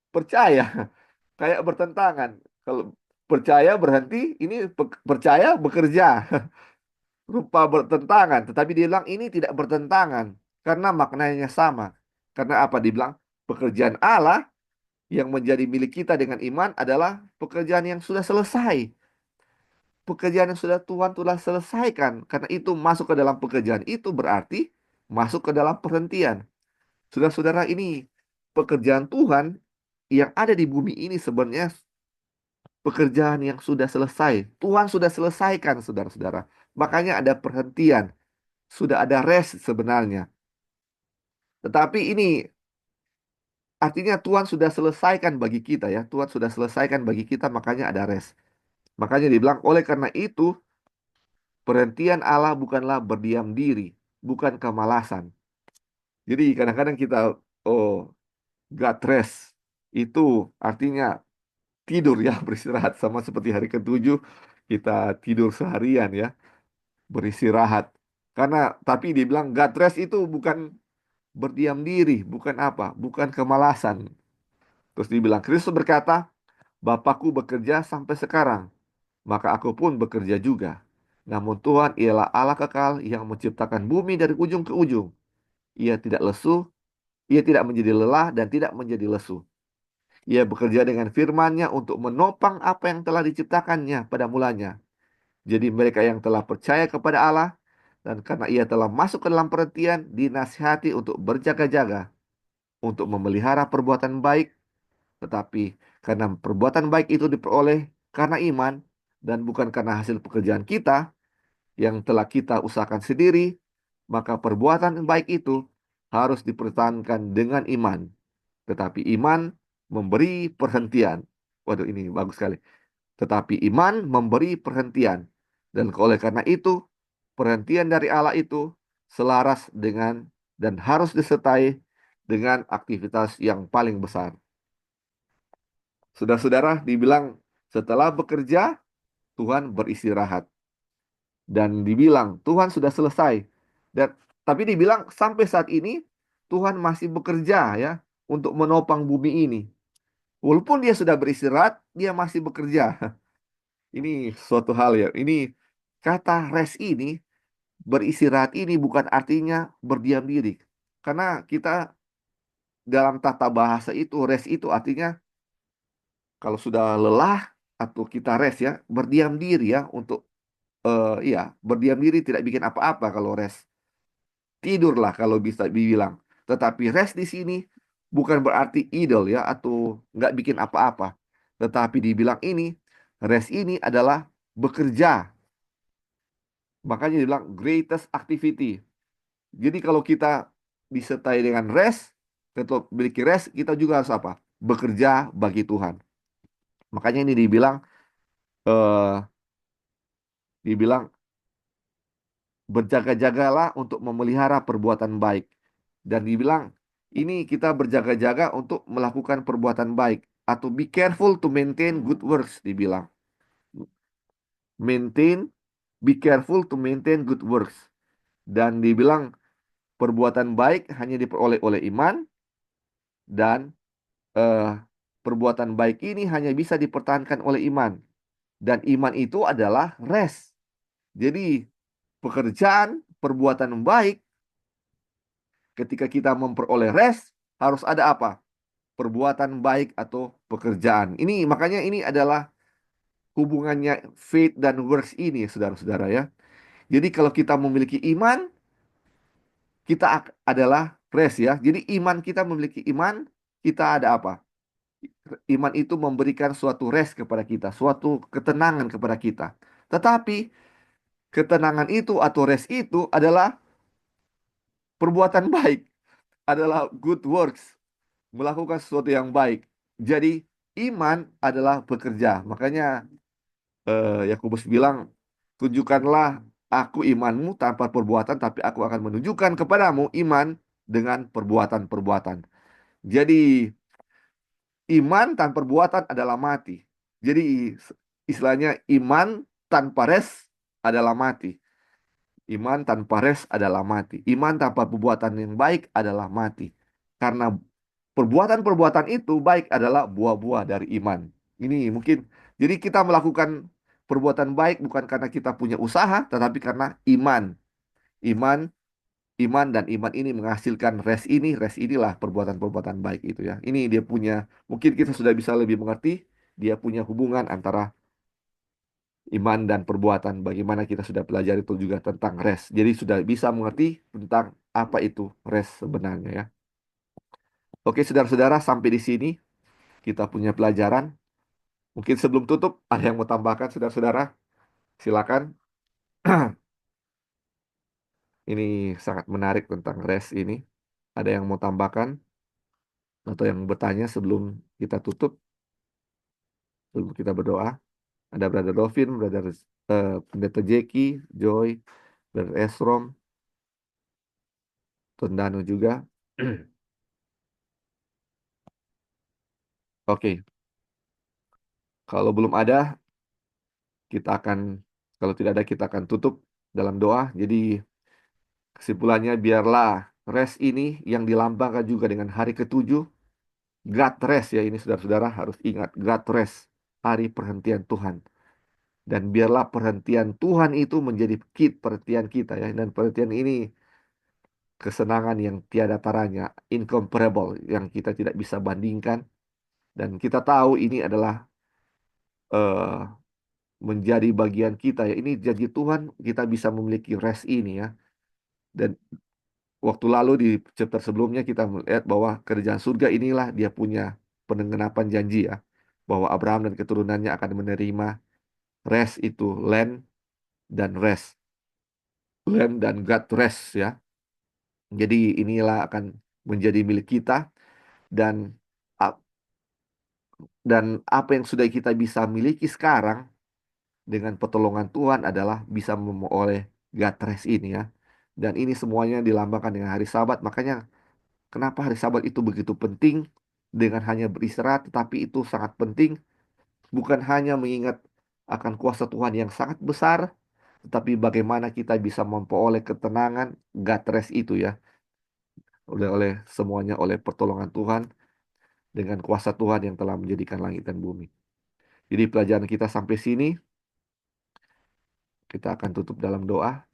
S1: percaya. Kayak bertentangan. Kalau percaya berhenti, ini percaya bekerja. Rupa bertentangan. Tetapi dia bilang ini tidak bertentangan. Karena maknanya sama. Karena apa? Dibilang pekerjaan Allah yang menjadi milik kita dengan iman adalah pekerjaan yang sudah selesai. Pekerjaan yang sudah Tuhan telah selesaikan. Karena itu masuk ke dalam pekerjaan itu berarti masuk ke dalam perhentian. Saudara-saudara, ini pekerjaan Tuhan yang ada di bumi ini sebenarnya pekerjaan yang sudah selesai. Tuhan sudah selesaikan, saudara-saudara. Makanya ada perhentian. Sudah ada rest sebenarnya. Tetapi ini artinya Tuhan sudah selesaikan bagi kita ya. Tuhan sudah selesaikan bagi kita, makanya ada rest. Makanya dibilang, oleh karena itu, perhentian Allah bukanlah berdiam diri, bukan kemalasan. Jadi kadang-kadang kita, oh, God rest. Itu artinya tidur ya, beristirahat. Sama seperti hari ketujuh, kita tidur seharian ya, beristirahat. Karena, tapi dibilang God rest itu bukan berdiam diri, bukan apa, bukan kemalasan. Terus dibilang, Kristus berkata, Bapakku bekerja sampai sekarang, maka aku pun bekerja juga. Namun Tuhan ialah Allah kekal yang menciptakan bumi dari ujung ke ujung. Ia tidak lesu, ia tidak menjadi lelah dan tidak menjadi lesu. Ia bekerja dengan firman-Nya untuk menopang apa yang telah diciptakannya pada mulanya. Jadi mereka yang telah percaya kepada Allah dan karena ia telah masuk ke dalam pengertian dinasihati untuk berjaga-jaga untuk memelihara perbuatan baik, tetapi karena perbuatan baik itu diperoleh karena iman dan bukan karena hasil pekerjaan kita yang telah kita usahakan sendiri, maka perbuatan baik itu harus dipertahankan dengan iman. Tetapi iman memberi perhentian. Waduh, ini bagus sekali. Tetapi iman memberi perhentian. Dan oleh karena itu, perhentian dari Allah itu selaras dengan dan harus disertai dengan aktivitas yang paling besar. Saudara-saudara, dibilang setelah bekerja, Tuhan beristirahat. Dan dibilang Tuhan sudah selesai. Dan tapi dibilang sampai saat ini Tuhan masih bekerja ya untuk menopang bumi ini. Walaupun dia sudah beristirahat, dia masih bekerja. Ini suatu hal ya. Ini kata rest ini, beristirahat ini bukan artinya berdiam diri. Karena kita dalam tata bahasa itu, rest itu artinya kalau sudah lelah atau kita rest ya, berdiam diri ya untuk iya, berdiam diri tidak bikin apa-apa kalau rest. Tidurlah kalau bisa dibilang. Tetapi rest di sini bukan berarti idle ya atau nggak bikin apa-apa. Tetapi dibilang ini, rest ini adalah bekerja. Makanya dibilang greatest activity. Jadi kalau kita disertai dengan rest, tetap memiliki rest, kita juga harus apa? Bekerja bagi Tuhan. Makanya ini eh, dibilang berjaga-jagalah untuk memelihara perbuatan baik. Dan dibilang, ini kita berjaga-jaga untuk melakukan perbuatan baik. Atau be careful to maintain good works, dibilang. Maintain, be careful to maintain good works. Dan dibilang, perbuatan baik hanya diperoleh oleh iman, dan eh, perbuatan baik ini hanya bisa dipertahankan oleh iman. Dan iman itu adalah rest. Jadi, pekerjaan, perbuatan baik, ketika kita memperoleh rest, harus ada apa? Perbuatan baik atau pekerjaan. Ini makanya ini adalah hubungannya faith dan works ini, saudara-saudara ya. Jadi kalau kita memiliki iman, kita adalah rest ya. Jadi iman kita memiliki iman, kita ada apa? Iman itu memberikan suatu rest kepada kita, suatu ketenangan kepada kita. Tetapi ketenangan itu atau rest itu adalah perbuatan baik, adalah good works, melakukan sesuatu yang baik. Jadi iman adalah bekerja. Makanya Yakobus bilang, tunjukkanlah aku imanmu tanpa perbuatan, tapi aku akan menunjukkan kepadamu iman dengan perbuatan-perbuatan. Jadi iman tanpa perbuatan adalah mati. Jadi istilahnya iman tanpa res adalah mati. Iman tanpa res adalah mati. Iman tanpa perbuatan yang baik adalah mati. Karena perbuatan-perbuatan itu baik adalah buah-buah dari iman. Ini mungkin, jadi kita melakukan perbuatan baik bukan karena kita punya usaha, tetapi karena iman. Iman, iman dan iman ini menghasilkan res inilah perbuatan-perbuatan baik itu ya. Ini dia punya, mungkin kita sudah bisa lebih mengerti, dia punya hubungan antara iman dan perbuatan. Bagaimana kita sudah pelajari itu juga tentang res. Jadi sudah bisa mengerti tentang apa itu res sebenarnya ya. Oke, saudara-saudara, sampai di sini kita punya pelajaran. Mungkin sebelum tutup, ada yang mau tambahkan, saudara-saudara? Silakan. Ini sangat menarik tentang res ini. Ada yang mau tambahkan atau yang bertanya sebelum kita tutup, sebelum kita berdoa? Ada Brother Dovin, Pendeta Jeki, Joy, Brother Esrom, Tondano juga. Oke, Kalau belum ada, kita akan, kalau tidak ada, kita akan tutup dalam doa. Jadi kesimpulannya, biarlah rest ini yang dilambangkan juga dengan hari ketujuh, God rest ya, ini saudara-saudara harus ingat, God rest, hari perhentian Tuhan. Dan biarlah perhentian Tuhan itu menjadi perhentian kita ya. Dan perhentian ini kesenangan yang tiada taranya, incomparable, yang kita tidak bisa bandingkan. Dan kita tahu ini adalah eh, menjadi bagian kita ya. Ini janji Tuhan, kita bisa memiliki rest ini ya. Dan waktu lalu di chapter sebelumnya kita melihat bahwa kerajaan surga inilah dia punya penggenapan janji ya. Bahwa Abraham dan keturunannya akan menerima rest itu, land dan rest. Land dan God rest ya. Jadi inilah akan menjadi milik kita, dan a- dan apa yang sudah kita bisa miliki sekarang dengan pertolongan Tuhan adalah bisa memperoleh God rest ini ya. Dan ini semuanya dilambangkan dengan hari Sabat. Makanya kenapa hari Sabat itu begitu penting, dengan hanya beristirahat, tetapi itu sangat penting bukan hanya mengingat akan kuasa Tuhan yang sangat besar, tetapi bagaimana kita bisa memperoleh ketenangan God rest itu ya, oleh semuanya oleh pertolongan Tuhan, dengan kuasa Tuhan yang telah menjadikan langit dan bumi. Jadi pelajaran kita sampai sini, kita akan tutup dalam doa.